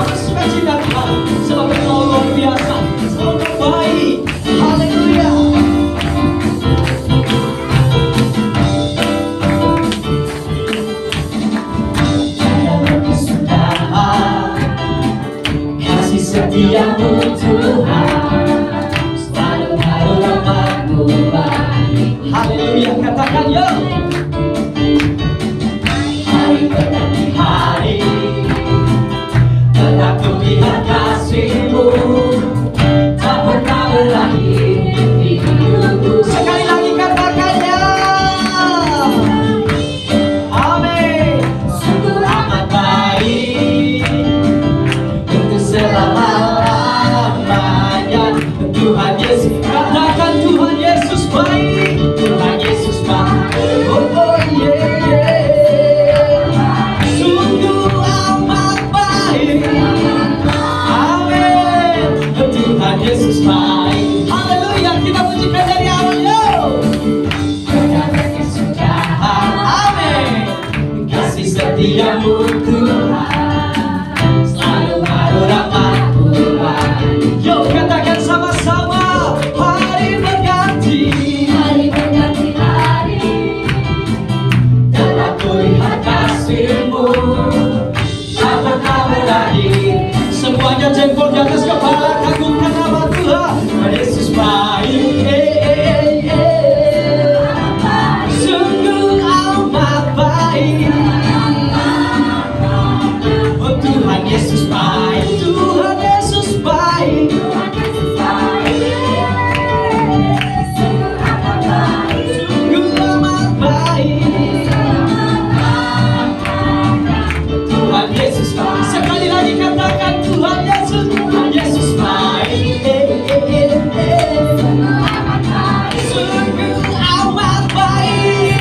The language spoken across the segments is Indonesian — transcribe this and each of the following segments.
penuh sukacita Tuhan, sebab Engkau luar biasa, sebab Engkau baik. Haleluya. Kasih setiamu Tuhan, selalu haru rahmat-Mu baik. Haleluya, katakan yo. Hari menanti hari, tetap ku lihat kasih-Mu, tak pernah berakhir di hidupku. Sekali lagi katakannya. Amin. Sungguh amat baik untuk selama-lamanya. Tuhan Yesus, katakan Tuhan Yesus baik. Tuhan Yesus baik. Oh, oh yeah, yeah. Sungguh amat baik. Amin. Tuhan Yesus baik. Haleluya, kita pujikan dari awal yo. Amin. Kasih setiamu Tuhan, selalu haru rahmat-Mu baik. Yo, katakan sama-sama. Hari berganti hari, tetap ku lihat kasih-Mu, tak pernah berakhir. Semuanya jempol di atas kepala, kagumkan nama Tuhan. Yesus baik. Sungguh amat baik. Oh, Tuhan Yesus baik. Tuhan Yesus baik. Sungguh amat baik. Tuhan Yesus baik. Sekali lagi katakan Tuhan Yesus. Tuhan Yesus baik. Sungguh amat baik.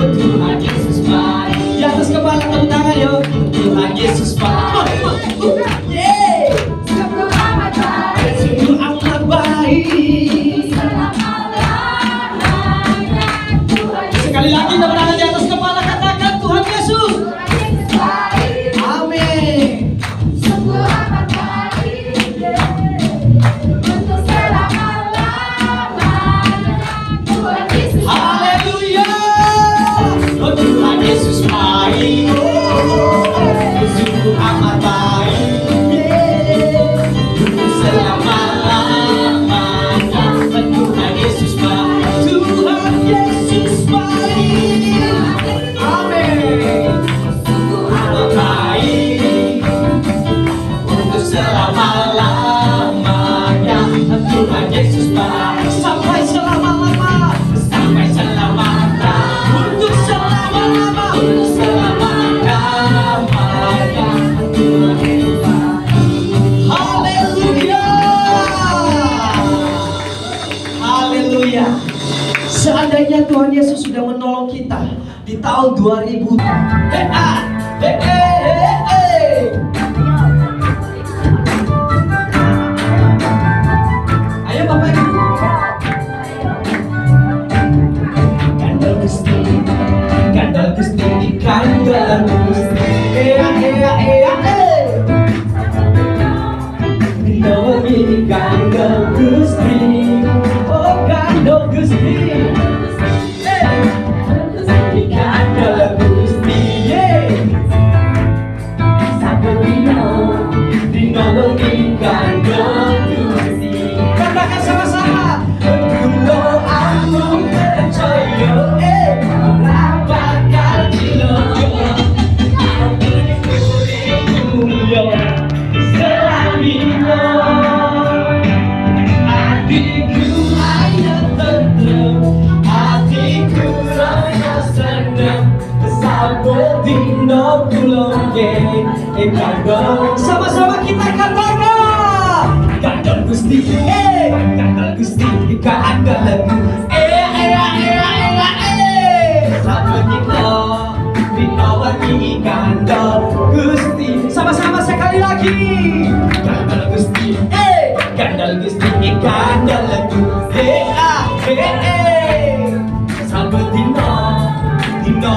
Oh, Tuhan Yesus baik. Di atas kepala tepuk tangan yo. Tuhan Yesus baik. Yeah. Sungguh amat baik. Sekali lagi tepuk tangan di atas kepala, katakan Tuhan Yesus. Amin. Haleluya. Oh, Tuhan Yesus baik. Sungguh amat baik. Selama-lamanya. Tuhan Yesus baik. Tuhan Yesus baik. Amin. Amat baik untuk selama-lamanya. Tuhan Yesus baik sampai selama-lama, sampai selama-lama, untuk selama-lama, untuk selama-lamanya. Tuhan Yesus baik. Haleluya. Haleluya. Seandainya Tuhan Yesus sudah menolong kita di tahun 2000. Ayo Bapak Ibu. Kandel Gusti, kandel Gusti, kandel Gusti. Dinawangi kandel Gusti. Oh, kandel Gusti. Kandel Gusti, yeah. Saben dinawangi kandel Gusti. Katakan sama-sama. Kulo aku percaya, ora bakal cilaka. Mulia selambino, hatiku hanya tentrem, hatiku rasa senang. Sabot dino pulang kandel. Sama-sama kita katakan kandel Gusti, kandel Gusti, kandel sabot dino wangi kandel Gusti. Sama-sama sekali lagi kandel Gusti, kandel Gusti, kandel Gusti. Sabot dino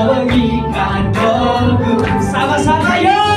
wangi kandel Gusti. Sama-sama ya.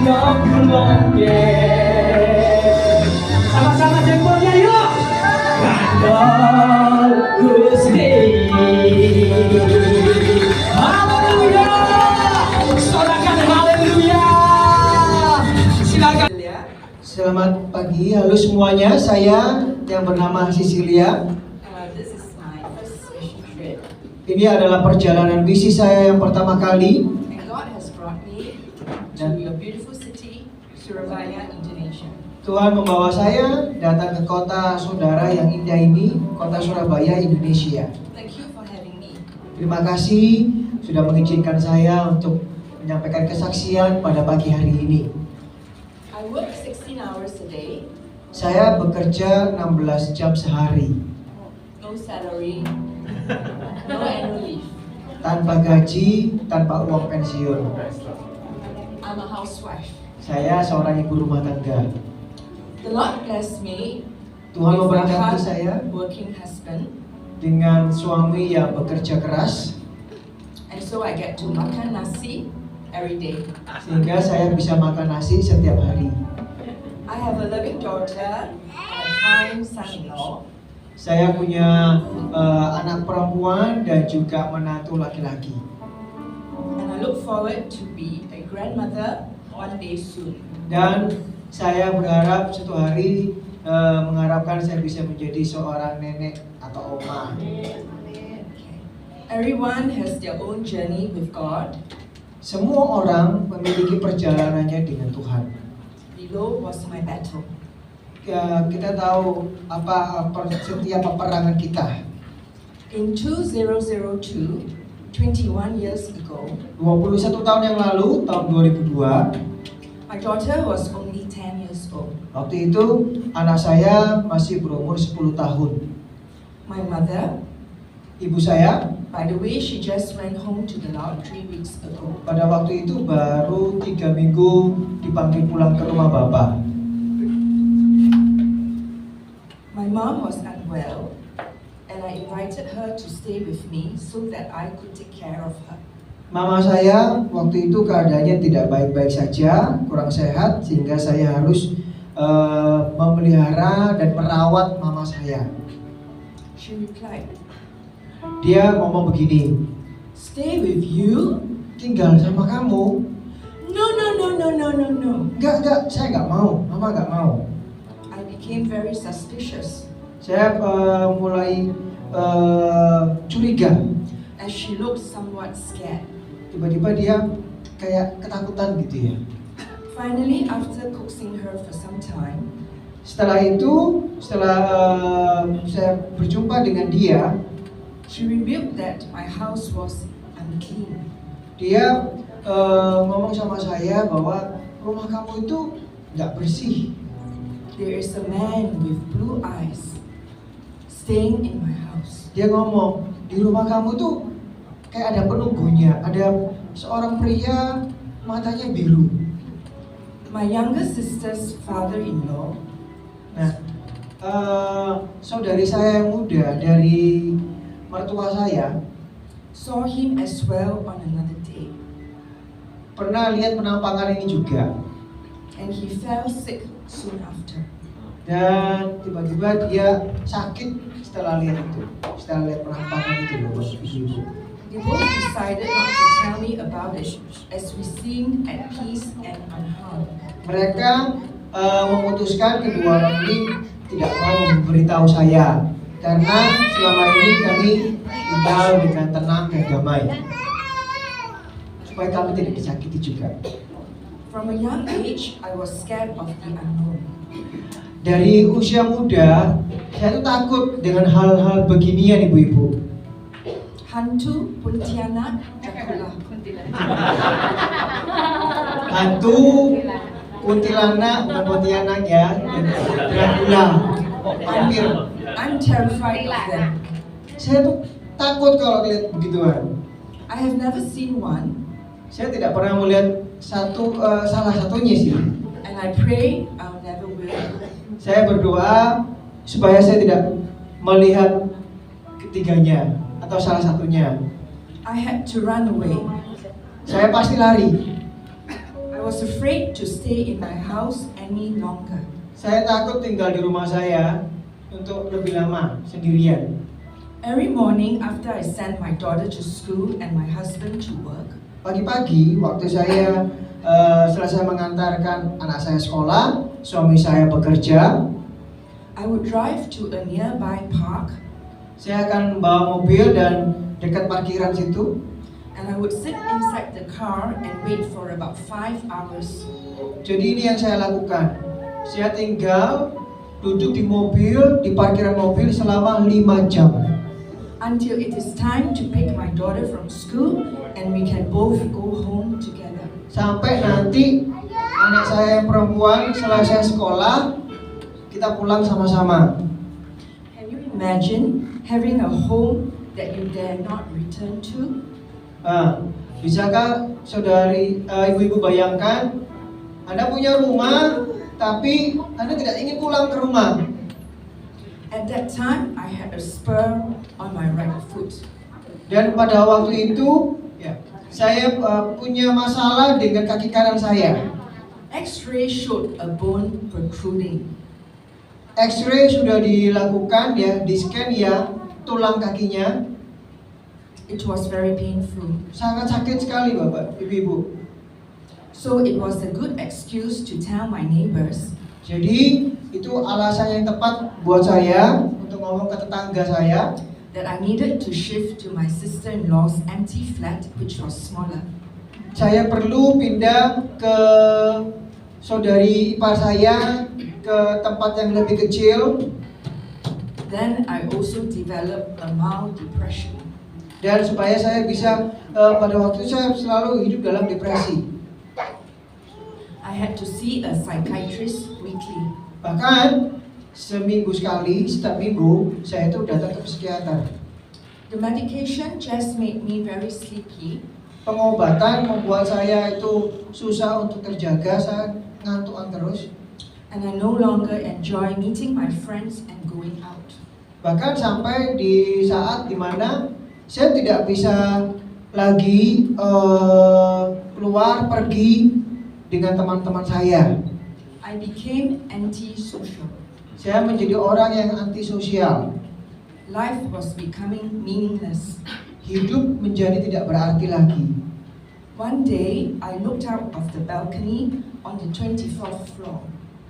yang kulongke. Sama-sama jempolnya yuk. Kandol Gusti. Haleluya. Sorakan haleluya. Silakan. Selamat pagi, halo semuanya. Saya yang bernama Cecilia. This is my first mission trip, Ini adalah perjalanan misi saya yang pertama kali. and God has brought me to your beautiful city, Surabaya, Indonesia. Tuhan membawa saya datang ke kota saudara yang indah ini, kota Surabaya, Indonesia. Thank you for having me. Terima kasih sudah mengizinkan saya untuk menyampaikan kesaksian pada pagi hari ini. I work 16 hours a day, Saya bekerja 16 jam sehari, no salary, no annual leave. tanpa gaji, tanpa uang pensiun. I'm a housewife. Saya seorang ibu rumah tangga. The Lord bless me Tuhan with a memberkati saya hard-working husband, dengan suami yang bekerja keras, and so I get to makan nasi every day. sehingga saya bisa makan nasi setiap hari. I have a loving daughter and a kind son-in-law. Saya punya anak perempuan dan juga menantu laki-laki. And I look forward to be a grandmother one day soon. Dan saya berharap suatu hari mengharapkan saya bisa menjadi seorang nenek atau oma. Everyone has their own journey with God. Semua orang memiliki perjalanannya dengan Tuhan. Below was my battle. Ya, kita tahu apa setiap peperangan kita. In 2002, 21 years ago, 21 tahun yang lalu, tahun 2002, my daughter was only 10 years old. waktu itu anak saya masih berumur 10 tahun. My mother, Ibu saya by the way, she just went home to the Lord 3 weeks ago. pada waktu itu baru 3 minggu dipanggil pulang ke rumah Bapak. My mom was unwell, and I invited her to stay with me so that I could take care of her. Mama saya waktu itu keadaannya tidak baik-baik saja, kurang sehat, sehingga saya harus memelihara dan merawat mama saya. She replied, Dia ngomong begini, "Stay with you? tinggal sama kamu? No, no, no, no, no, no, no." Enggak, saya nggak mau, mama nggak mau. I became very suspicious Saya mulai curiga. as she looked somewhat scared. Tiba-tiba dia kayak ketakutan gitu ya. Finally, after coaxing her for some time, Setelah saya berjumpa dengan dia, she revealed that my house was unclean. dia ngomong sama saya bahwa rumah kamu itu nggak bersih. There is a man with blue eyes staying in my house. Dia ngomong, di rumah kamu tuh kayak ada penunggunya, ada seorang pria matanya biru. My younger sister's father-in-law Nah, saudari saya yang muda dari mertua saya saw him as well on another day, pernah lihat penampakan ini juga. and he fell sick soon after. Dan tiba-tiba dia sakit setelah lihat penampakan itu loh, ibu-ibu. They both decided not to tell me about it as we seemed at peace and unharmed. Mereka memutuskan kedua orang ini tidak mau memberitahu saya karena selama ini kami tinggal dengan tenang dan damai supaya kami tidak disakiti juga. From a young age, I was scared of the unknown. Dari usia muda, saya tuh takut dengan hal-hal beginian, ibu-ibu. Hantu, Pontianak, Dracula. Hantu, kuntilanak, bukan Pontianak ya, dan Dracula, vampir. I'm terrified of them. Saya tuh takut kalau lihat begituan. I have never seen one, Saya tidak pernah melihat salah satunya sih. and I pray I'll never will. Saya berdoa supaya saya tidak melihat ketiganya atau salah satunya. I had to run away. Saya pasti lari. I was was afraid to stay in my house any longer. Saya takut tinggal di rumah saya untuk lebih lama sendirian. Every morning after I sent my daughter to school and my husband to work, Pagi-pagi waktu saya selesai mengantarkan anak saya sekolah, suami saya bekerja, I would drive to a nearby park saya akan bawa mobil dan dekat parkiran situ. and I would sit inside the car and wait for about 5 hours. Jadi ini yang saya lakukan. Saya tinggal duduk di mobil, di parkiran mobil selama 5 jam. Until it is time to pick my daughter from school and we can both go home together. Sampai nanti anak saya yang perempuan selesai sekolah, kita pulang sama-sama. Can you imagine having a home that you dare not return to? Bisakah saudari, ibu-ibu bayangkan, Anda punya rumah, tapi Anda tidak ingin pulang ke rumah. At that time, I had a spur on my right foot. Dan pada waktu itu, saya punya masalah dengan kaki kanan saya. X-ray showed a bone protruding. X-ray sudah dilakukan, di scan tulang kakinya. It was very painful. Sangat sakit sekali, Bapak, Ibu-ibu. So it was a good excuse to tell my neighbors, Jadi itu alasan yang tepat buat saya untuk ngomong ke tetangga saya that I needed to shift to my sister-in-law's empty flat, which was smaller. saya perlu pindah ke saudari ipar saya ke tempat yang lebih kecil. Then I also developed a mild depression. Dan supaya saya bisa pada waktu itu saya selalu hidup dalam depresi. I had to see a psychiatrist weekly. Bahkan seminggu sekali, setiap minggu saya itu datang ke psikiater. The medication just made me very sleepy. Pengobatan membuat saya itu susah untuk terjaga, saya ngantukan terus. And I no longer enjoy meeting my friends and going out. Bahkan sampai di saat dimana saya tidak bisa lagi keluar pergi dengan teman-teman saya. I became antisocial. Saya menjadi orang yang antisosial. Life was becoming meaningless. Hidup menjadi tidak berarti lagi. One day, I looked out of the balcony on the 24th floor.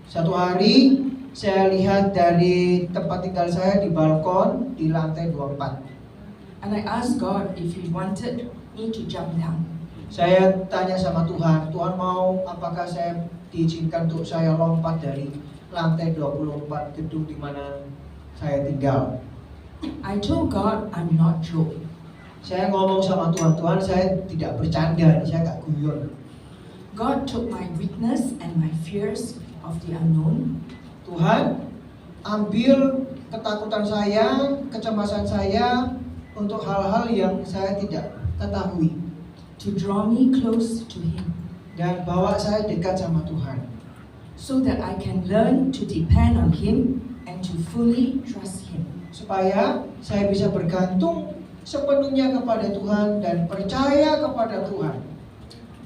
Satu hari saya lihat dari tempat tinggal saya di balkon di lantai 24. And I asked God if He wanted me to jump down. Saya tanya sama Tuhan, Tuhan mau apakah saya diizinkan untuk saya lompat dari lantai 24 gedung di mana saya tinggal. I told God I'm not joking. Saya ngomong sama Tuhan, Tuhan saya tidak bercanda, saya gak guyon. God took my weakness and my fears of the unknown. Tuhan ambil ketakutan saya, kecemasan saya untuk hal-hal yang saya tidak ketahui to draw me close to Him, dan bawa saya dekat sama Tuhan so that I can learn to depend on Him and to fully trust Him. supaya saya bisa bergantung sepenuhnya kepada Tuhan dan percaya kepada Tuhan.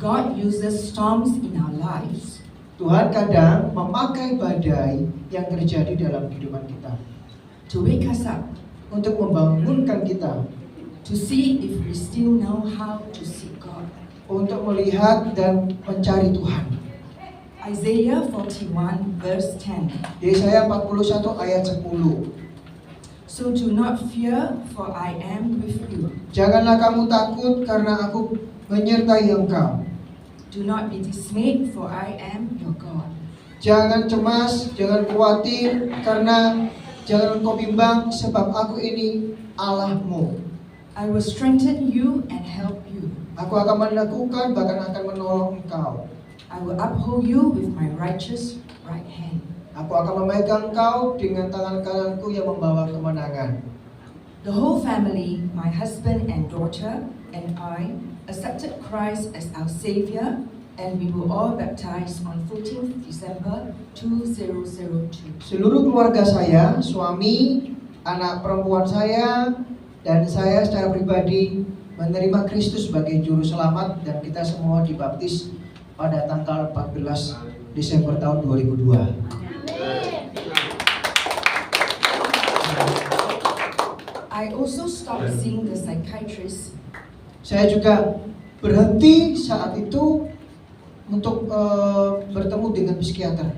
God uses storms in our lives Tuhan kadang memakai badai yang terjadi dalam kehidupan kita to wake us up, untuk membangunkan kita, to see if we still know how to seek God. untuk melihat dan mencari Tuhan. Isaiah 41 verse 10. Yesaya 41 ayat 10. So do not fear, for I am with you. Janganlah kamu takut karena aku menyertai engkau. Do not be dismayed, for I am your God. Jangan cemas, jangan khawatir karena jangan engkau bimbang sebab aku ini Allahmu. I will strengthen you and help you. Aku akan melakukan bahkan akan menolong engkau. I will uphold you with my righteous right hand. Aku akan memegang engkau dengan tangan kananku yang membawa kemenangan. The whole family, my husband and daughter, and I accepted Christ as our Savior, and we were all baptized on 14th December 2002. Seluruh keluarga saya, suami, anak perempuan saya, dan saya secara pribadi menerima Kristus sebagai juru selamat dan kita semua dibaptis pada tanggal 14 Desember tahun 2002. I also stopped seeing the psychiatrist Saya juga berhenti saat itu untuk bertemu dengan psikiater.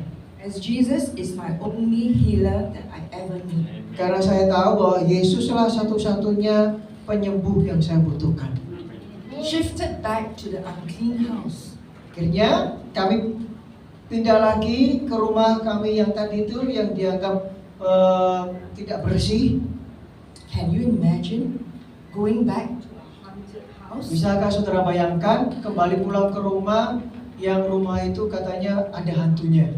as Jesus is my only healer that I ever need. Karena saya tahu bahwa Yesuslah satu-satunya penyembuh yang saya butuhkan. Shifted back to the unclean house. Akhirnya kami pindah lagi ke rumah kami yang tadi itu yang dianggap tidak bersih. Can you imagine going back to a haunted house? Bisakah saudara bayangkan kembali pulang ke rumah yang rumah itu katanya ada hantunya?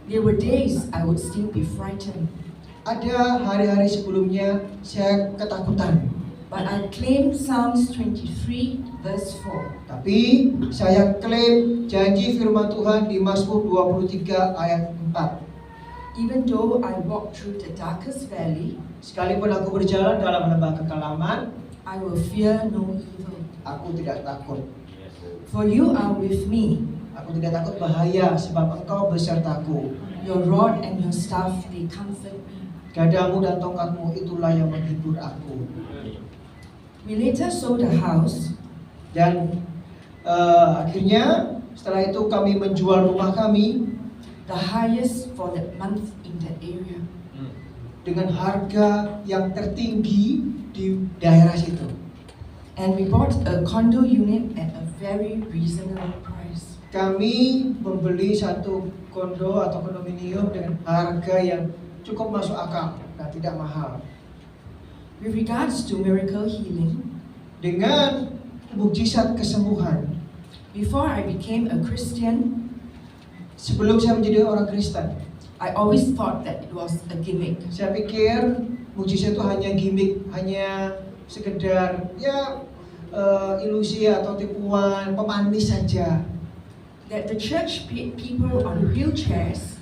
There were days I would still be frightened, Ada hari-hari sebelumnya saya ketakutan. but I claimed Psalms 23 verse 4. Tapi saya klaim janji firman Tuhan di Mazmur 23 ayat 4. Even though I walk through the darkest valley, Sekalipun aku berjalan dalam lembah kekelaman, I will fear no evil. aku tidak takut. For you are with me. Aku tidak takut bahaya sebab engkau besertaku. Your rod and your staff, they comfort me. Gadamu dan tongkatmu itulah yang menghibur aku. We later sold the house, Dan akhirnya setelah itu kami menjual rumah kami the highest for that month in that area. dengan harga yang tertinggi di daerah situ. And we bought a condo unit at a very reasonable price. Kami membeli satu kondo atau kondominium dengan harga yang cukup masuk akal dan tidak mahal. With regards to miracle healing, Dengan mukjizat kesembuhan, before I became a Christian, sebelum saya menjadi orang Kristen, I always thought that it was a gimmick. saya pikir mukjizat itu hanya gimmick, hanya sekedar ilusi atau tipuan, pemanis saja. That the church paid people on wheelchairs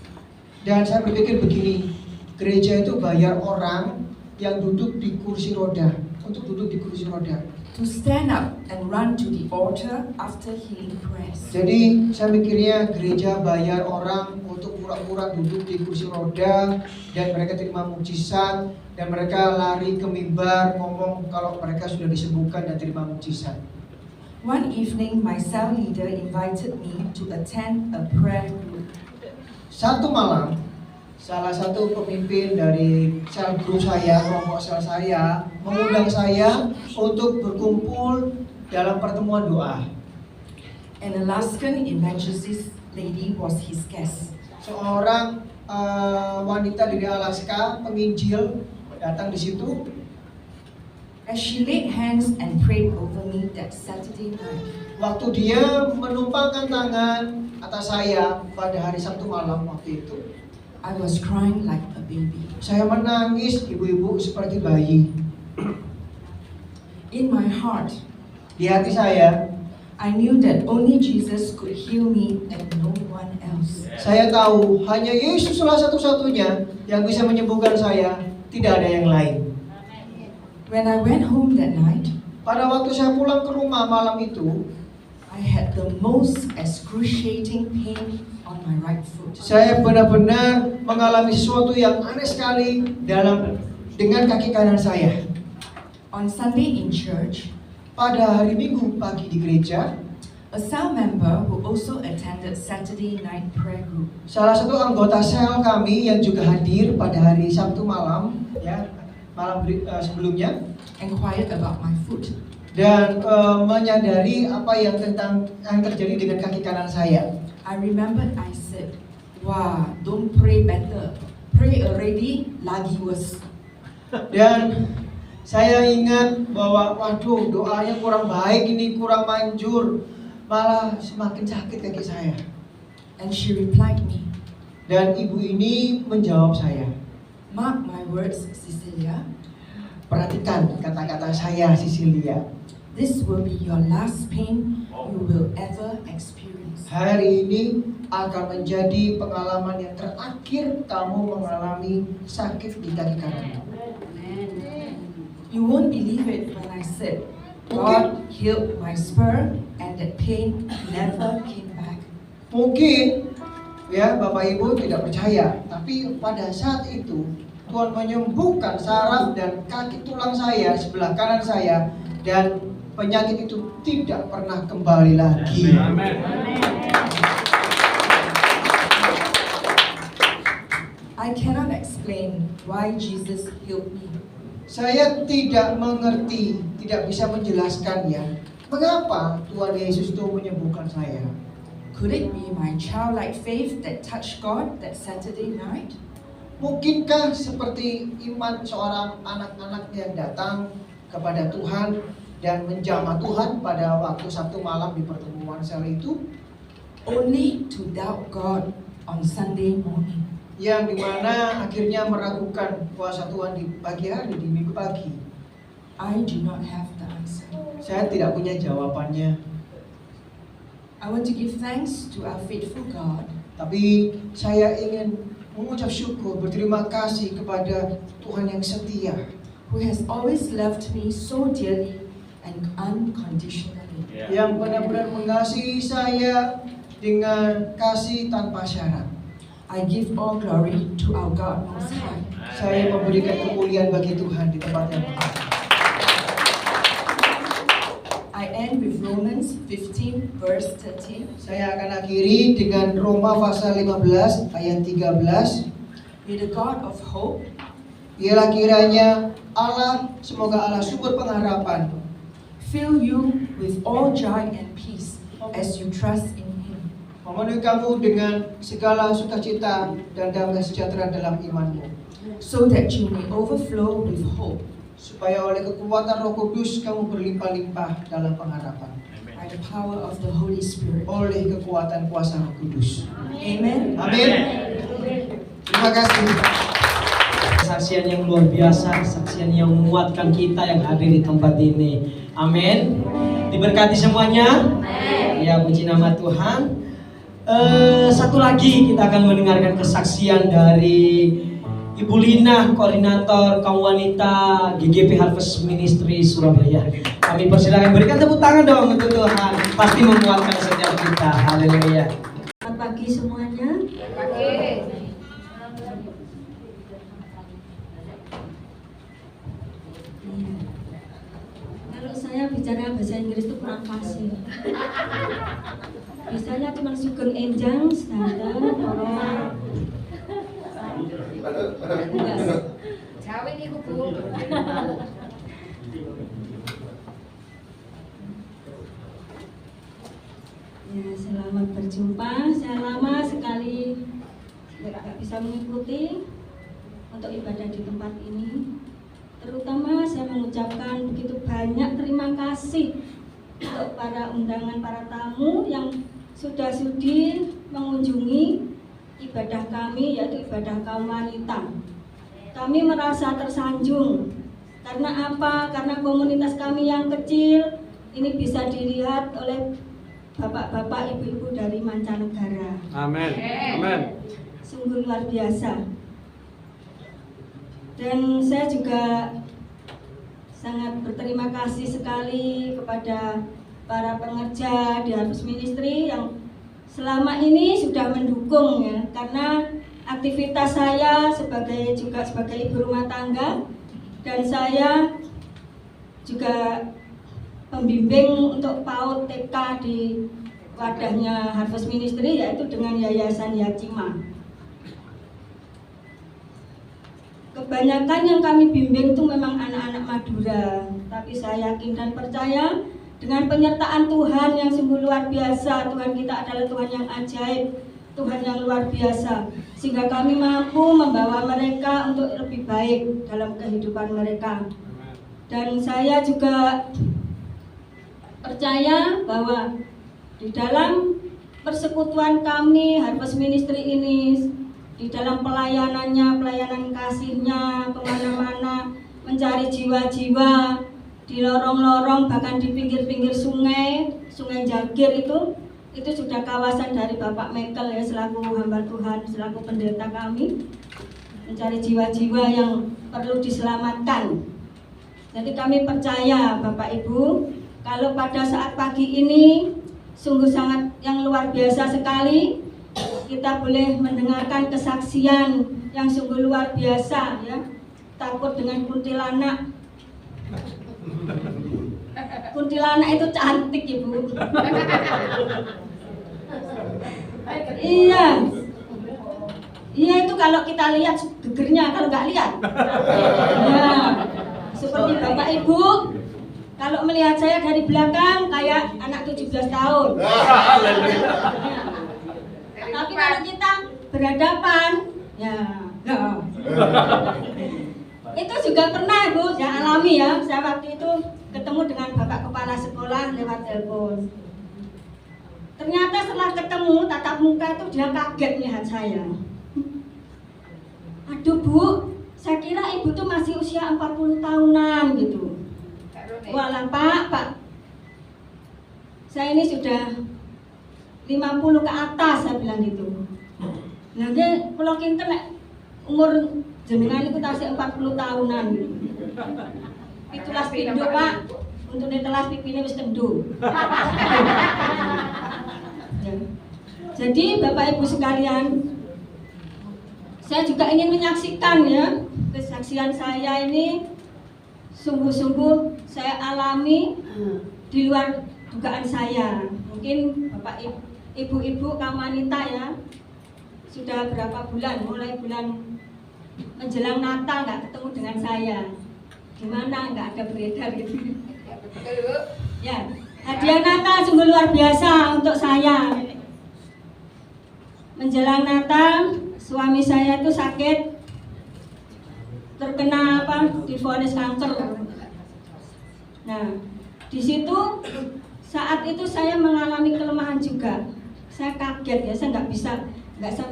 Dan saya berpikir begini, gereja itu bayar orang yang duduk di kursi roda, untuk duduk di kursi roda. to stand up and run to the altar after healing prayers. Jadi saya mikirnya gereja bayar orang untuk pura-pura duduk di kursi roda dan mereka terima mukjizat dan mereka lari ke mimbar ngomong kalau mereka sudah disembuhkan dan terima mukjizat. One evening, my cell leader invited me to attend a prayer group. Satu malam, salah satu pemimpin dari sel grup saya, kelompok sel saya, mengundang saya untuk berkumpul dalam pertemuan doa. An Alaskan evangelist lady was his guest. Seorang wanita dari Alaska, penginjil, datang di situ. As she laid hands and prayed over me that Saturday night, Waktu dia menumpangkan tangan atas saya pada hari Sabtu malam waktu itu, I was crying like a baby. saya menangis ibu-ibu seperti bayi. In my heart, Di hati saya, I knew that only Jesus could heal me and no one else. saya tahu hanya Yesuslah satu-satunya yang bisa menyembuhkan saya, tidak ada yang lain. When I went home that night, Pada waktu saya pulang ke rumah malam itu, I had the most excruciating pain on my right foot. saya benar-benar mengalami sesuatu yang aneh sekali dengan kaki kanan saya. On Sunday in church, Pada hari Minggu pagi di gereja, a cell member who also attended Saturday night prayer group salah satu anggota sel kami yang juga hadir pada hari Sabtu malam, sebelumnya, inquired about my foot. dan menyadari apa yang terjadi dengan kaki kanan saya. I remembered I said, "Wah, don't pray better. Pray already, lagi worse." Dan saya ingat bahwa waduh, doanya kurang baik ini, kurang manjur, malah semakin sakit kaki saya. And she replied me, Dan ibu ini menjawab saya, "Mark my words, Cecilia. perhatikan kata-kata saya, Cecilia. This will be your last pain you will ever experience. Hari ini akan menjadi pengalaman yang terakhir kamu mengalami sakit di kaki kananmu." You won't believe it when I said, God healed my spur and that pain never came back. Mungkin ya Bapak Ibu tidak percaya, tapi pada saat itu Tuhan menyembuhkan saraf dan kaki tulang saya sebelah kanan saya, dan penyakit itu tidak pernah kembali lagi. Amin. I cannot explain why Jesus healed me. Saya tidak mengerti, tidak bisa menjelaskannya. Mengapa Tuhan Yesus itu menyembuhkan saya? Could it be my childlike faith that touched God that Saturday night? Mungkinkah seperti iman seorang anak-anak yang datang kepada Tuhan dan menjamah Tuhan pada waktu Sabtu malam di pertemuan sel itu? Only to doubt God on Sunday morning. Yang dimana akhirnya meragukan kuasa Tuhan di pagi hari, di minggu pagi. I do not have the answer. Saya tidak punya jawabannya. I want to give thanks to our faithful God Tapi saya ingin mengucap syukur, berterima kasih kepada Tuhan yang setia, who has always loved me so dearly and unconditionally. yang benar-benar mengasihi saya dengan kasih tanpa syarat. I give all glory to our God Most High. Saya memberikan kemuliaan bagi Tuhan di tempat yang benar. I end with Romans 15 verse 13. Saya akan akhiri dengan Roma pasal 15 ayat 13. May the God of hope Ialah kiranya Allah, semoga Allah sumber pengharapan, fill you with all joy and peace as you trust in Him, memenuhi kamu dengan segala sukacita dan damai sejahtera dalam imanmu, so that you may overflow with hope supaya oleh kekuatan Roh Kudus kamu berlimpah-limpah dalam pengharapan, by the power of the Holy Spirit. oleh kekuatan kuasa Roh Kudus. Amen. Amin. Terima kasih. Kesaksian yang luar biasa, kesaksian yang menguatkan kita yang hadir di tempat ini. Amin. Diberkati semuanya. Ya, puji nama Tuhan. Satu lagi kita akan mendengarkan kesaksian dari Ibu Lina, koordinator kaum wanita GGP Harvest Ministry Surabaya. Kami persilakan, berikan tepuk tangan dong untuk Tuhan. Pasti menguatkan setiap kita. Haleluya. Selamat pagi semuanya. Kalau saya bicara bahasa Inggris itu kurang fasih. Biasanya cuma sugeng enjang, standar, horor. Jawin iku, Bu. Ya, selamat berjumpa. Saya lama sekali tidak bisa mengikuti untuk ibadah di tempat ini. Terutama saya mengucapkan begitu banyak terima kasih untuk para undangan, para tamu yang sudah sudi mengunjungi ibadah kami, yaitu ibadah kaum wanita. Kami merasa tersanjung. Karena apa? Karena komunitas kami yang kecil ini bisa dilihat oleh bapak-bapak, ibu-ibu dari mancanegara. Amin. Amin. Sungguh luar biasa. Dan saya juga sangat berterima kasih sekali kepada para pengerja di Harvest Ministry yang selama ini sudah mendukung ya, karena aktivitas saya juga sebagai ibu rumah tangga, dan saya juga pembimbing untuk PAUD TK di wadahnya Harvest Ministry, yaitu dengan Yayasan Yacima. Kebanyakan yang kami bimbing itu memang anak-anak Madura, tapi saya yakin dan percaya dengan penyertaan Tuhan yang sungguh luar biasa. Tuhan kita adalah Tuhan yang ajaib, Tuhan yang luar biasa, sehingga kami mampu membawa mereka untuk lebih baik dalam kehidupan mereka. Dan saya juga percaya bahwa di dalam persekutuan kami Harvest Ministry ini, di dalam pelayanan kasihnya kemana-mana, mencari jiwa-jiwa di lorong-lorong, bahkan di pinggir-pinggir sungai Jagir itu sudah kawasan dari Bapak Michael ya, selaku hamba Tuhan, selaku pendeta kami, mencari jiwa-jiwa yang perlu diselamatkan. Jadi kami percaya Bapak Ibu, kalau pada saat pagi ini sungguh sangat yang luar biasa sekali. Kita boleh mendengarkan kesaksian yang sungguh luar biasa ya. Takut dengan kuntilanak. Kuntilanak itu cantik Ibu. Iya. Iya itu kalau kita lihat gegernya, kalau nggak lihat. Ya, seperti Bapak Ibu, kalau melihat saya dari belakang kayak anak 17 tahun. Tapi kalau kita berhadapan, ya. Itu juga pernah Ibu, saya alami ya. Saya waktu itu ketemu dengan Bapak Kepala Sekolah lewat telepon. Ternyata setelah ketemu tatap muka itu dia kaget melihat saya. Aduh Bu, saya kira Ibu tuh masih usia 40 tahunan gitu. Walah Pak, saya ini sudah 50 ke atas, saya bilang gitu. Nah dia kalau kinten umur jenengan itu tasih 40 tahunan gitu. Itulah pindo Pak, untuk ditelas pipine wis kendu. Ya. Jadi Bapak Ibu sekalian, saya juga ingin menyaksikan ya kesaksian saya ini sungguh-sungguh saya alami di luar dugaan saya. Mungkin Bapak Ibu-ibu kaum wanita ya sudah berapa bulan, mulai bulan menjelang Natal nggak ketemu dengan saya. Gimana nggak ada beredar gitu. Ya, hadiah Natal sungguh luar biasa untuk saya. Menjelang Natal suami saya itu sakit, terkena divonis kanker. Nah, di situ saat itu saya mengalami kelemahan juga. Saya kaget ya, saya nggak bisa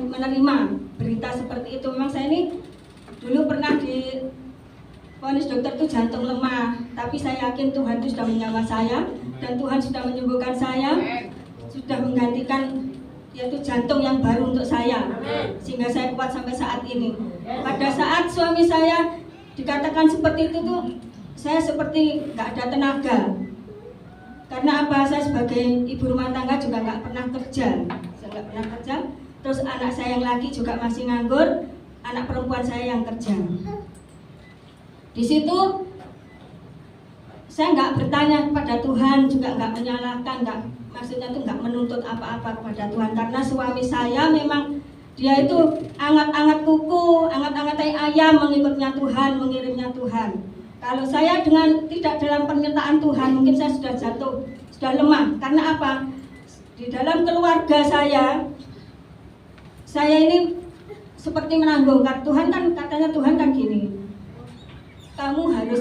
menerima berita seperti itu. Memang saya ini dulu pernah divonis dokter itu jantung lemah, tapi saya yakin Tuhan itu sudah menjamah saya dan Tuhan sudah menyembuhkan saya, sudah menggantikan yaitu jantung yang baru untuk saya, sehingga saya kuat sampai saat ini. Pada saat suami saya dikatakan seperti itu tuh, saya seperti nggak ada tenaga. Karena apa? Saya sebagai ibu rumah tangga juga nggak pernah kerja, saya nggak pernah kerja. Terus anak saya yang laki juga masih nganggur, anak perempuan saya yang kerja. Di situ saya nggak bertanya kepada Tuhan, juga nggak menyalahkan, maksudnya itu nggak menuntut apa-apa kepada Tuhan, karena suami saya memang dia itu angat-angat kuku, angat-angat ayam, mengikutnya Tuhan, mengirimnya Tuhan. Kalau saya dengan tidak dalam penyertaan Tuhan, mungkin saya sudah jatuh, sudah lemah. Karena apa? Di dalam keluarga saya ini seperti menanggung. Tuhan kan katanya Tuhan kan gini, kamu harus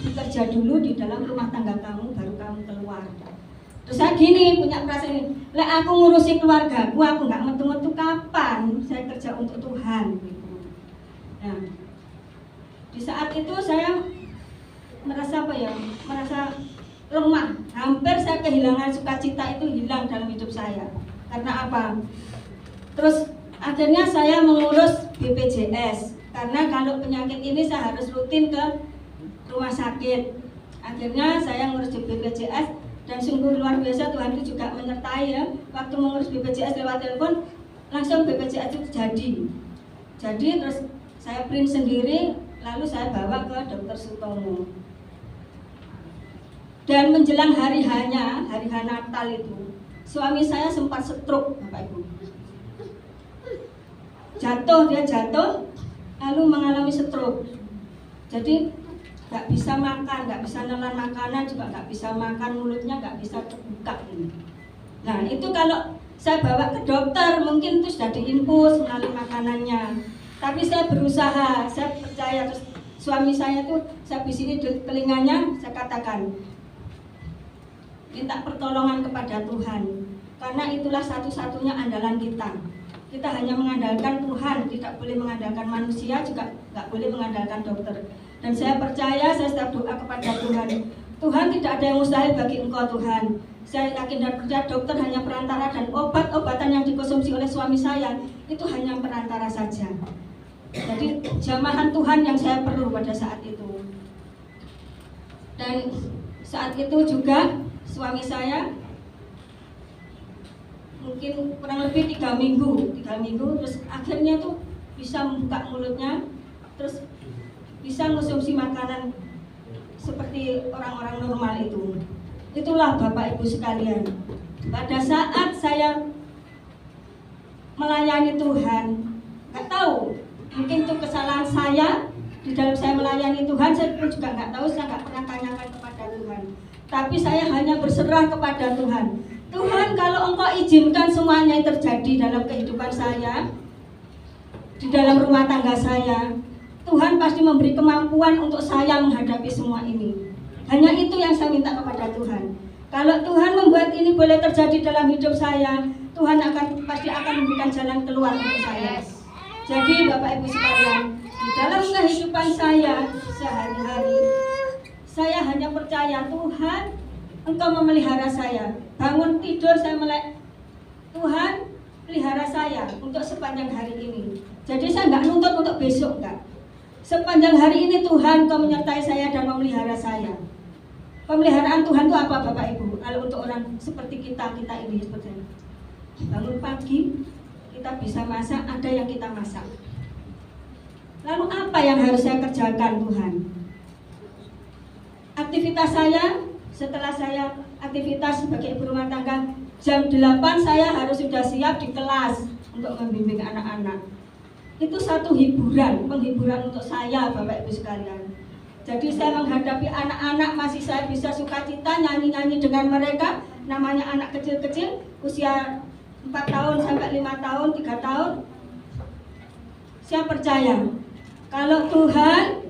bekerja dulu di dalam rumah tangga kamu, baru kamu keluar. Terus saya gini punya perasaan ini, lek aku ngurusi keluarga aku nggak metu-metu kapan saya kerja untuk Tuhan gitu. Nah, di saat itu saya merasa merasa lemah, hampir saya kehilangan sukacita, itu hilang dalam hidup saya. Karena apa? Terus akhirnya saya mengurus BPJS, karena kalau penyakit ini saya harus rutin ke rumah sakit. Akhirnya saya ngurus di BPJS. Dan sungguh luar biasa Tuhan itu juga menyertai ya. Waktu mengurus BPJS lewat telepon, langsung BPJS itu jadi terus saya print sendiri, lalu saya bawa ke Dr. Sutomo. Dan menjelang hari H Natal itu, suami saya sempat stroke Bapak Ibu. Dia jatuh lalu mengalami stroke. Jadi nggak bisa makan, nggak bisa nelan makanan, juga nggak bisa makan, mulutnya nggak bisa terbuka ini. Nah itu kalau saya bawa ke dokter mungkin itu sudah diinfus melalui makanannya. Tapi saya berusaha, saya percaya. Terus suami saya tuh saya bisiki di telinganya, saya katakan minta pertolongan kepada Tuhan, karena itulah satu-satunya andalan kita. Kita hanya mengandalkan Tuhan, tidak boleh mengandalkan manusia, juga nggak boleh mengandalkan dokter. Dan saya percaya, saya setiap doa kepada Tuhan, Tuhan tidak ada yang mustahil bagi Engkau Tuhan. Saya yakin dan percaya dokter hanya perantara, dan obat-obatan yang dikonsumsi oleh suami saya itu hanya perantara saja. Jadi jamahan Tuhan yang saya perlu pada saat itu. Dan saat itu juga suami saya mungkin kurang lebih 3 minggu, terus akhirnya tuh bisa membuka mulutnya, terus bisa mengonsumsi makanan seperti orang-orang normal itu. Itulah Bapak Ibu sekalian. Pada saat saya melayani Tuhan, nggak tahu, mungkin itu kesalahan saya di dalam saya melayani Tuhan. Saya pun juga nggak tahu, saya nggak pernah tanyakan kepada Tuhan. Tapi saya hanya berserah kepada Tuhan. Tuhan, kalau Engkau izinkan semuanya yang terjadi dalam kehidupan saya, di dalam rumah tangga saya, Tuhan pasti memberi kemampuan untuk saya menghadapi semua ini. Hanya itu yang saya minta kepada Tuhan. Kalau Tuhan membuat ini boleh terjadi dalam hidup saya, Tuhan pasti akan memberikan jalan keluar untuk saya. Jadi Bapak Ibu sekalian, di dalam kehidupan saya sehari-hari, saya hanya percaya Tuhan, Engkau memelihara saya. Bangun tidur saya Tuhan, pelihara saya untuk sepanjang hari ini. Jadi saya nggak nuntut untuk besok, enggak. Sepanjang hari ini Tuhan Kau menyertai saya dan memelihara saya. Pemeliharaan Tuhan itu apa Bapak Ibu? Kalau untuk orang seperti kita ini seperti ini. Bangun pagi, kita bisa masak, ada yang kita masak. Lalu apa yang harus saya kerjakan Tuhan? Aktivitas saya, setelah saya aktivitas sebagai ibu rumah tangga, jam 8 saya harus sudah siap di kelas untuk membimbing anak-anak. Itu satu penghiburan untuk saya Bapak Ibu sekalian. Jadi saya menghadapi anak-anak masih saya bisa sukacita nyanyi-nyanyi dengan mereka. Namanya anak kecil-kecil, usia 4 tahun sampai 5 tahun, 3 tahun. Saya percaya kalau Tuhan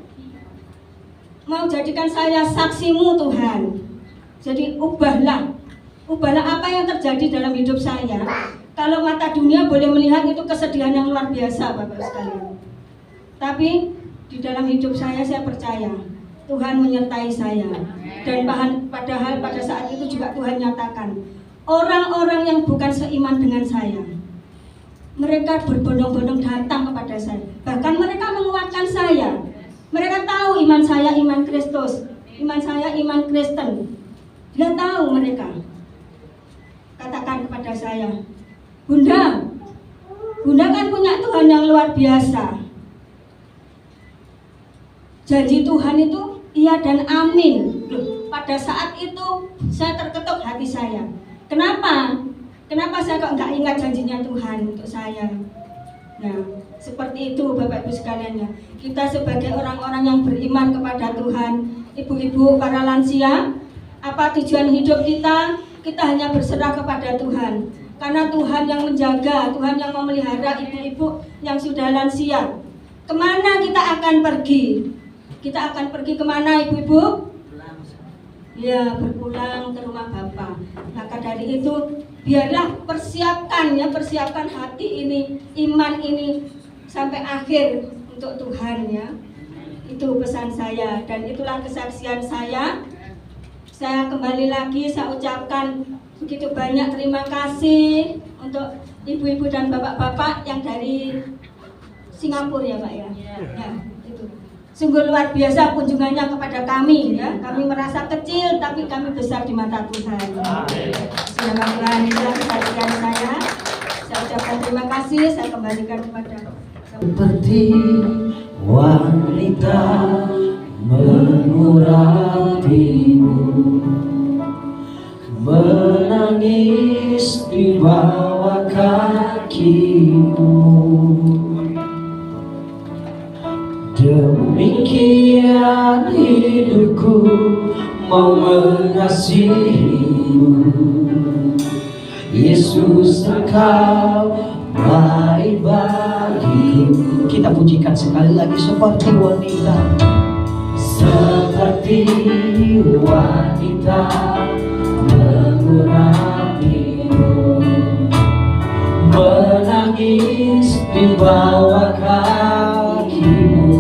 mau jadikan saya saksimu Tuhan. Jadi ubahlah apa yang terjadi dalam hidup saya. Kalau mata dunia boleh melihat itu kesedihan yang luar biasa Bapak sekalian. Tapi di dalam hidup saya percaya Tuhan menyertai saya. Dan padahal pada saat itu juga Tuhan nyatakan orang-orang yang bukan seiman dengan saya, mereka berbondong-bondong datang kepada saya. Bahkan mereka menguatkan saya. Mereka tahu iman saya iman Kristus, iman saya iman Kristen. Dia tahu mereka. Katakan kepada saya, Bunda kan punya Tuhan yang luar biasa. Janji Tuhan itu iya dan amin. Loh, pada saat itu saya terketuk hati saya. Kenapa saya kok nggak ingat janjinya Tuhan untuk saya? Nah, seperti itu Bapak Ibu sekalian ya. Kita sebagai orang-orang yang beriman kepada Tuhan, ibu-ibu, para lansia, apa tujuan hidup kita? Kita hanya berserah kepada Tuhan. Karena Tuhan yang menjaga, Tuhan yang memelihara ibu-ibu yang sudah lansia. Kemana kita akan pergi? Kita akan pergi kemana ibu-ibu? Ya, berpulang ke rumah Bapa. Maka dari itu, biarlah persiapkan hati ini, iman ini sampai akhir untuk Tuhan ya. Itu pesan saya dan itulah kesaksian saya. Saya kembali lagi, saya ucapkan begitu banyak terima kasih untuk ibu-ibu dan bapak-bapak yang dari Singapura ya Pak ya. Ya, itu. Sungguh luar biasa kunjungannya kepada kami ya. Kami merasa kecil tapi kami besar di mata Tuhan. Selamat Tuhan, itulah kesaksian saya. Saya ucapkan terima kasih, saya kembalikan kepada seperti wanita mengurapimu, menangis di bawah kakimu. Demikian hidupku mau mengasihimu, Yesus Engkau baik bagiku. Kita pujikan sekali lagi seperti wanita, seperti wanita mengurapimu, menangis di bawah kakimu.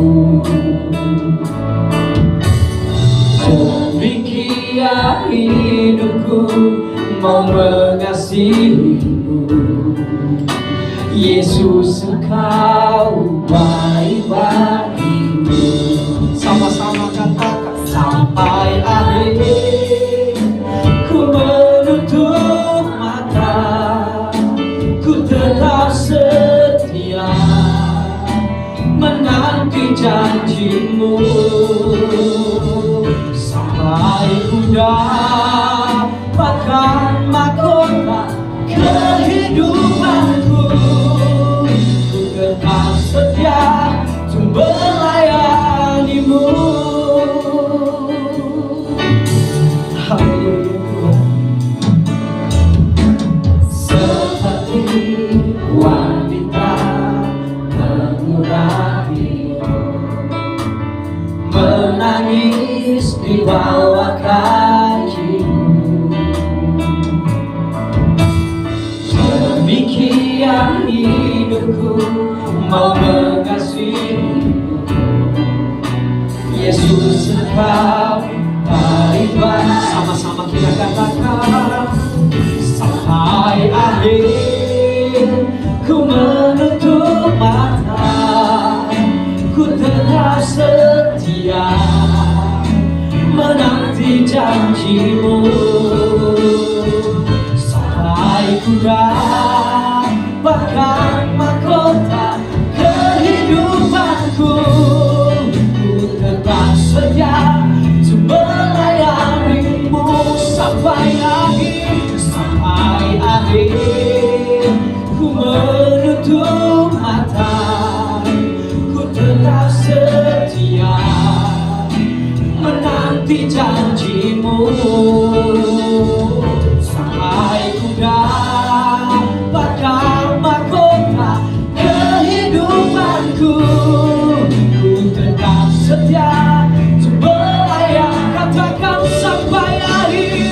Demikian hidupku mau mengasihimu, Yesus Engkau baik bagiku. Sama-sama katakan sampai akhir janjimu, sampai ku dapatkan mahkota kehidupanku. Ku tetap setia untuk melayanimu. Haleluya Tuhan. Seperti wanita murah menangis di bawah kakimu. Demikian hidupku mau mengasihimu. Yesus Engkau baik banget. Sama-sama kita katakan sampai akhir. Ku menutup mata, ku tetap setia menanti janjimu, sampai ku dapatkan mahkota kehidupanku. Ku tetap setia untuk melayanimu sampai akhir, sampai akhir. Ku menutup mata, ku tetap setia menanti janjimu, sampai ku dapatkan mahkota kehidupanku. Ku tetap setia untuk melayani. Katakan sampai akhir,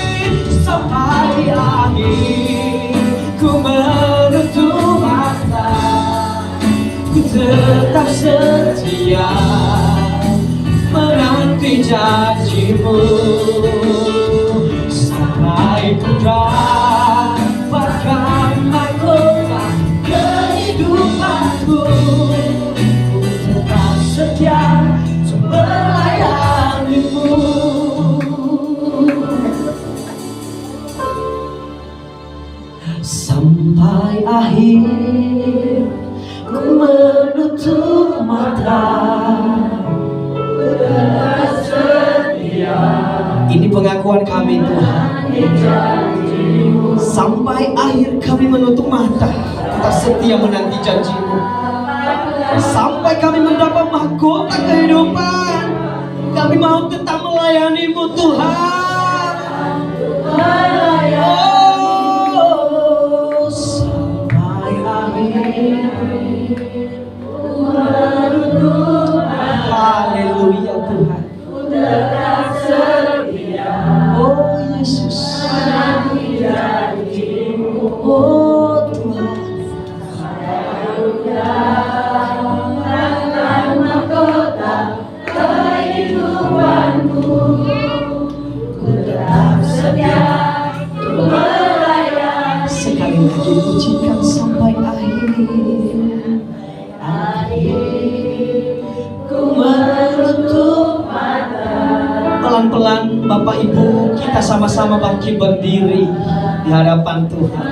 sampai akhir. Ku menutup mata, ku tetap setia menanti janjimu, sampai ku dapatkan mahkota kehidupanku. Ku tetap setia untuk melayanimu. Sampai akhir ku menutup mata, ku tetap setia. Ini pengakuan kami Tuhan. Sampai akhir kami menutup mata, tetap setia menanti janjimu. Sampai kami mendapat mahkota kehidupan, kami mau tetap melayanimu Tuhan. Haleluya Tuhan. Oh Yesus. Oh Tuhan. Sekali lagi pujikan sampai akhir. Ku menutup mata. Pelan-pelan Bapak Ibu, kita sama-sama bangkit berdiri di hadapan Tuhan.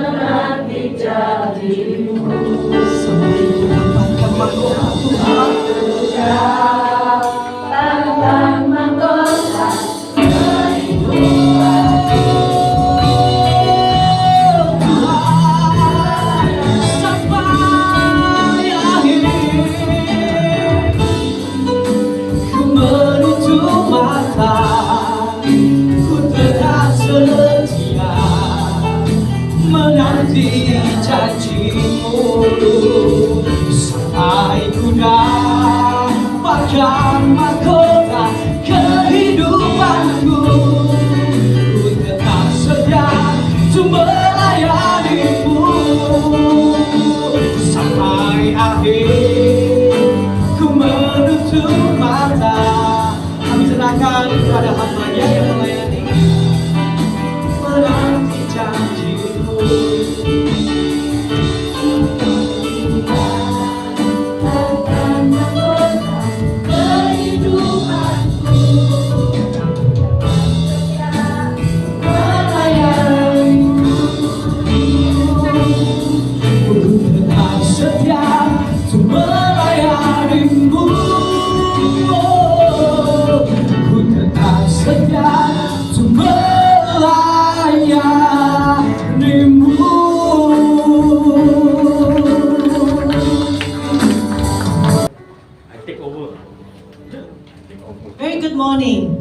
Sampai ku dapatkan mahkota Tuhan. Menanti janjimu, sampai ku dapatkan mahkota kehidupanku. Ku tetap setia untuk melayanimu sampai akhir. Ku menutup mata, kami serahkan kepada hamba-Nya yang melayani, menanti janjimu. Sampai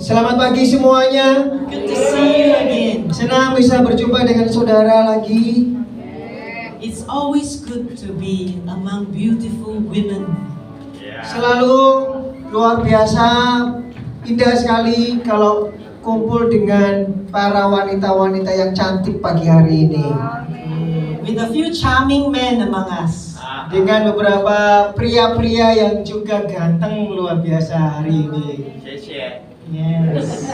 Selamat pagi semuanya. Good to see you again. Senang bisa berjumpa dengan saudara lagi. It's always good to be among beautiful women. Selalu luar biasa, indah sekali kalau kumpul dengan para wanita-wanita yang cantik pagi hari ini. With a few charming men among us. Dengan beberapa pria-pria yang juga ganteng luar biasa hari ini. Yes.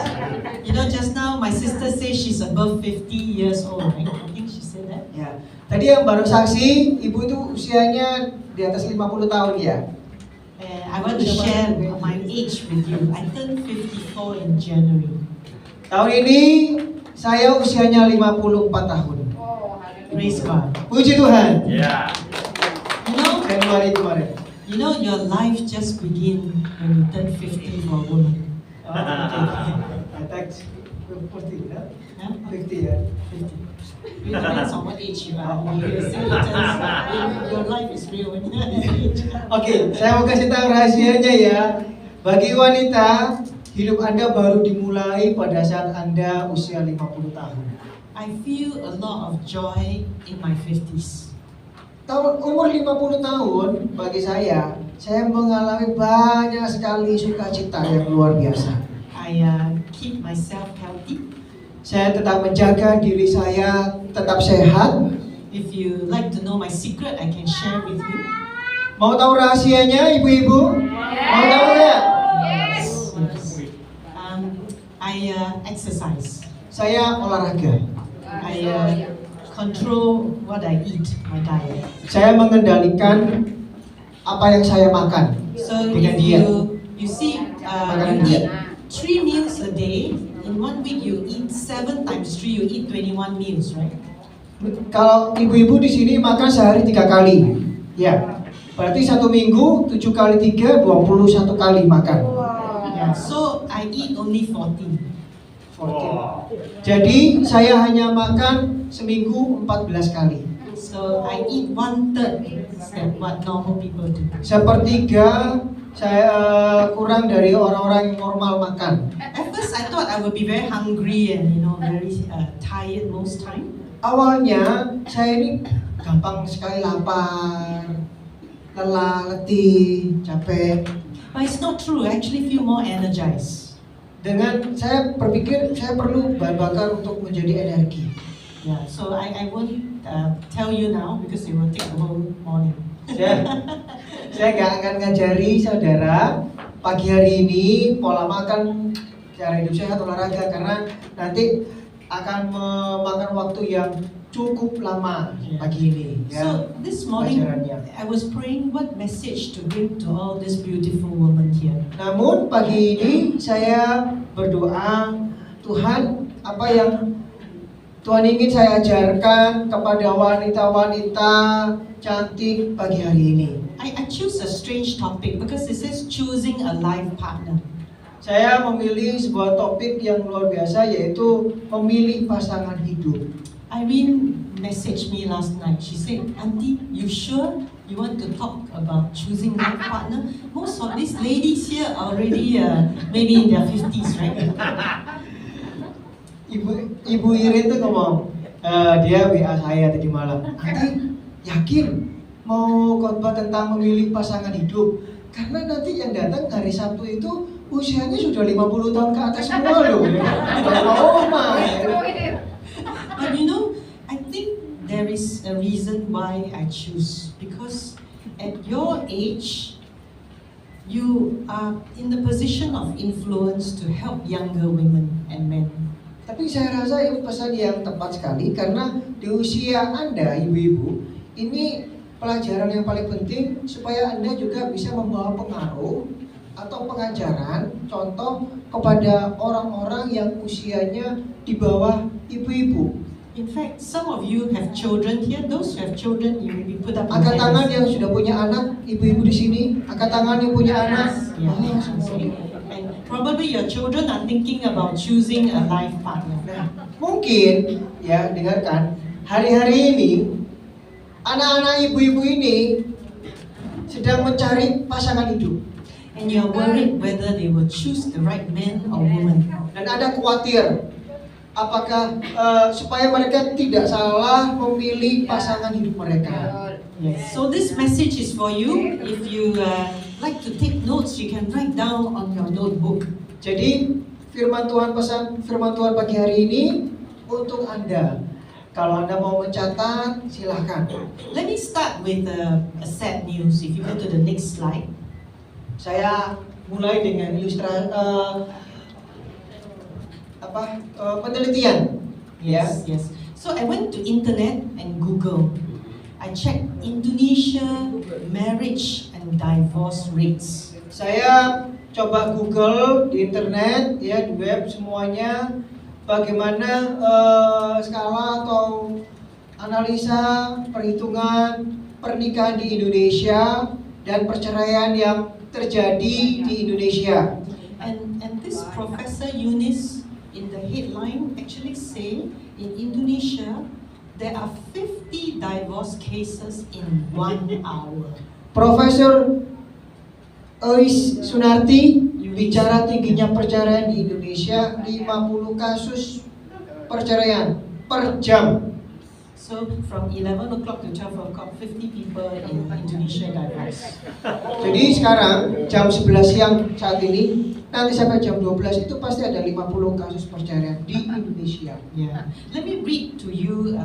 You know, just now my sister says she's above 50 years old, right? I think she said that. Ya. Tadi yang baru saksi, ibu itu usianya di atas 50 tahun ya. I want to share my age with you. I turned 54 in January. Tahun ini saya usianya 54 tahun. Praise God. Puji Tuhan. You know, Januari kemarin. you know, your life just begin when you turn 50 for a woman. Attack 50 ya. Huh? 50 ya. 50. It depends on what age you are. You say it as your life is real when you're that age. Oke, saya mau kasih tahu rahasianya ya. Bagi wanita, hidup Anda baru dimulai pada saat Anda usia 50 tahun. I feel a lot of joy in my 50s. Umur 50 tahun bagi saya mengalami banyak sekali sukacita yang luar biasa. I keep myself healthy. Saya tetap menjaga diri saya tetap sehat. If you like to know my secret, I can share with you. Mau tahu rahasianya, ibu-ibu? Mau tahu nggak? Yes. I exercise. Saya olahraga. I control what I eat, my diet. Saya mengendalikan apa yang saya makan So dengan if diet. you see, Makanan you diet. eat 3 meals a day. In 1 week, you eat 7 times 3. You eat 21 meals, right? Kalau ibu-ibu di sini makan sehari 3 kali, ya. Berarti 1 minggu 7 kali 3, 21 kali makan. Yeah. So I eat only 14. 14. Jadi saya hanya makan seminggu 14 kali. So I eat 1/3 than what normal people do. Sepertiga saya kurang dari orang-orang yang normal makan. At first, I thought I would be very hungry and very tired most time. Awalnya saya ini gampang sekali lapar, lelah, letih, capek. But it's not true. I actually feel more energized. Dengan saya berpikir saya perlu bahan bakar untuk menjadi energi. Yeah. So I won't tell you now because it will take the whole morning. Saya nggak akan ngajari saudara pagi hari ini pola makan, cara hidup sehat, olahraga karena nanti akan memakan waktu yang cukup lama pagi ini. Ya, So this morning, pelajarannya. I was praying what message to bring to all these beautiful women here. Namun pagi ini saya berdoa, Tuhan, apa yang Tuhan ingin saya ajarkan kepada wanita-wanita cantik pagi hari ini. I choose a strange topic because it says choosing a life partner. Saya memilih sebuah topik yang luar biasa yaitu memilih pasangan hidup. Irene messaged me last night. She said, "Auntie, you sure you want to talk about choosing life partner? Most of these ladies here are already maybe in their 50s, right?" Ibu Irin tuh ngomong, dia WA saya tadi malam, "Nanti yakin mau khotbah tentang memilih pasangan hidup? Karena nanti yang datang hari Sabtu itu usianya sudah 50 tahun ke atas semua loh." Oma. But I think there is a reason why I choose. Because at your age, you are in the position of influence to help younger women and men. Tapi saya rasa ini pesan yang tepat sekali karena di usia Anda, ibu-ibu, ini pelajaran yang paling penting supaya Anda juga bisa membawa pengaruh atau pengajaran, contoh kepada orang-orang yang usianya di bawah ibu-ibu. In fact, some of you have children here. Those who have children, you maybe put up your Angkat tangan hands. yang sudah punya anak, ibu-ibu di sini. Angkat tangan yang punya anak. Yeah. Oh, semua. And probably your children are thinking about choosing a life partner. Nah, mungkin ya dengarkan hari-hari ini anak-anak ibu-ibu ini sedang mencari pasangan hidup. And you are worried whether they will choose the right man or woman. Dan Anda khawatir apakah supaya mereka tidak salah memilih pasangan hidup mereka. Yes. So this message is for you. If you like to take notes, you can write down on your notebook. Jadi firman Tuhan pagi hari ini untuk Anda. Kalau Anda mau mencatat, silahkan. Let me start with a sad news. If you go to the next slide. Saya mulai dengan penelitian. Yes, yes. So I went to internet and Google. I checked Indonesia marriage and divorce rates. Saya coba Google di internet, ya di web semuanya, bagaimana skala atau analisa perhitungan pernikahan di Indonesia dan perceraian yang terjadi di Indonesia. And this Professor Yunis in the headline actually say in Indonesia there are 50 divorce cases in 1 hour. Profesor Eus Sunarti bicara tingginya perceraian di Indonesia, 50 kasus perceraian per jam. So from 11 o'clock to 12 o'clock, 50 people in Indonesia divorce. Jadi sekarang jam 11 siang saat ini, nanti sampai jam 12 itu pasti ada 50 kasus perceraian di Indonesia. Yeah. Let me read to you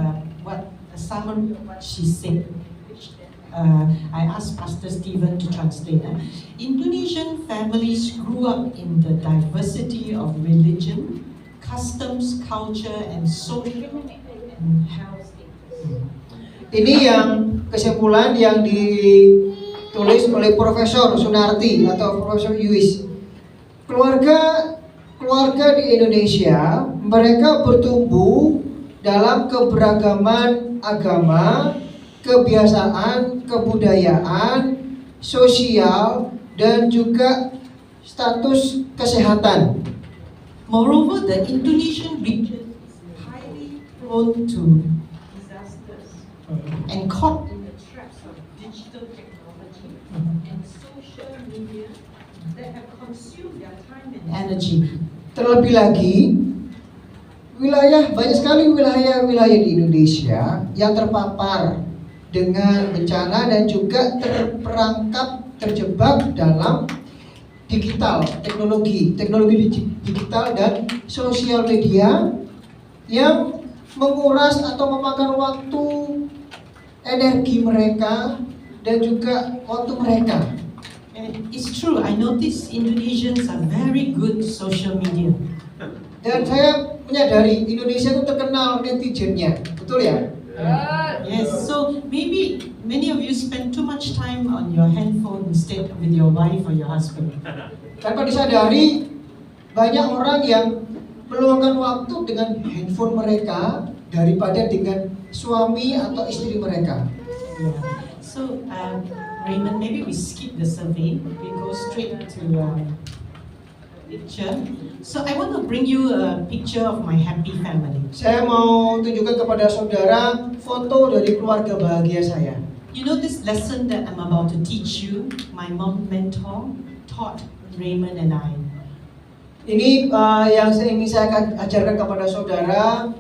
what a summary she said. I asked Pastor Stephen to translate. Indonesian families grew up in the diversity of religion, customs, culture, and social and health. Ini yang kesimpulan yang ditulis oleh Profesor Sunarti atau Profesor Yuis. Keluarga di Indonesia, mereka bertumbuh dalam keberagaman agama, kebiasaan, kebudayaan, sosial, dan juga status kesehatan. Moreover, the Indonesian region is highly prone to disasters and caught in the traps of digital technology and social media that have consumed their time and energy. Terlebih lagi, banyak sekali wilayah-wilayah di Indonesia yang terpapar dengan bencana dan juga terjebak dalam teknologi digital dan sosial media yang menguras atau memakan waktu, energi mereka dan juga waktu mereka. And it's true, I notice Indonesians are very good social media. Dan saya menyadari Indonesia itu terkenal netizennya, betul ya? Yes, so maybe many of you spend too much time on your handphone instead with your wife or your husband. Tanpa disadari, banyak orang yang meluangkan waktu dengan handphone mereka daripada dengan suami atau istri mereka. Yeah. So, Raymond, maybe we skip the survey. We go straight to picture. So I want to bring you a picture of my happy family. Saya mau tunjukkan kepada saudara foto dari keluarga bahagia saya. You know this lesson that I'm about to teach you, my mom mentor taught Raymond and I. Ini yang ingin saya ajarkan kepada saudara.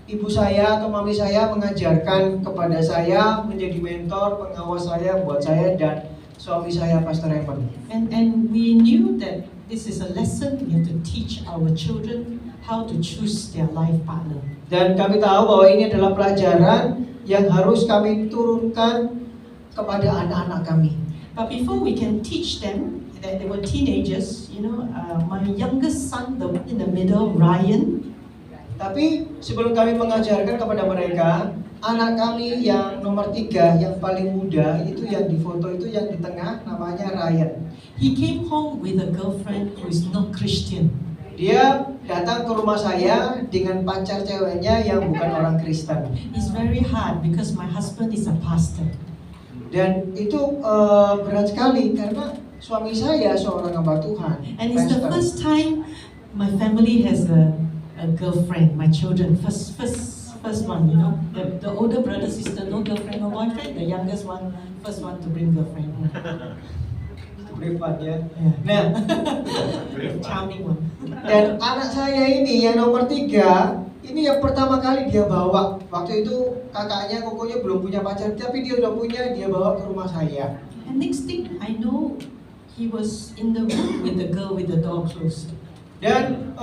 Ibu saya atau mami saya mengajarkan kepada saya, menjadi mentor, pengawas saya, buat saya dan suami saya, Pastor Raymond. And we knew that this is a lesson we have to teach our children how to choose their life partner. Dan kami tahu bahwa ini adalah pelajaran yang harus kami turunkan kepada anak-anak kami. But before we can teach them, that they were teenagers, you know, my youngest son, the one in the middle, Ryan. Tapi sebelum kami mengajarkan kepada mereka, anak kami yang nomor 3, yang paling muda, itu yang di foto itu yang di tengah, namanya Ryan. He came home with a girlfriend who is not Christian. Dia datang ke rumah saya dengan pacar ceweknya yang bukan orang Kristen. It's very hard because my husband is a pastor. Dan itu berat sekali karena suami saya seorang hamba Tuhan. And it's the first time my family has a girlfriend, my children, first one, you know. The older brother, sister, no girlfriend, no boyfriend. The youngest one, first one to bring girlfriend. Brevan ya. Yeah. Nah, Charming one. dan anak saya ini yang nomor 3, ini yang pertama kali dia bawa. Waktu itu kakaknya, kokonya belum punya pacar, tapi dia udah punya, dia bawa ke rumah saya. And next thing I know, he was in the room with the girl with the door closed. Dan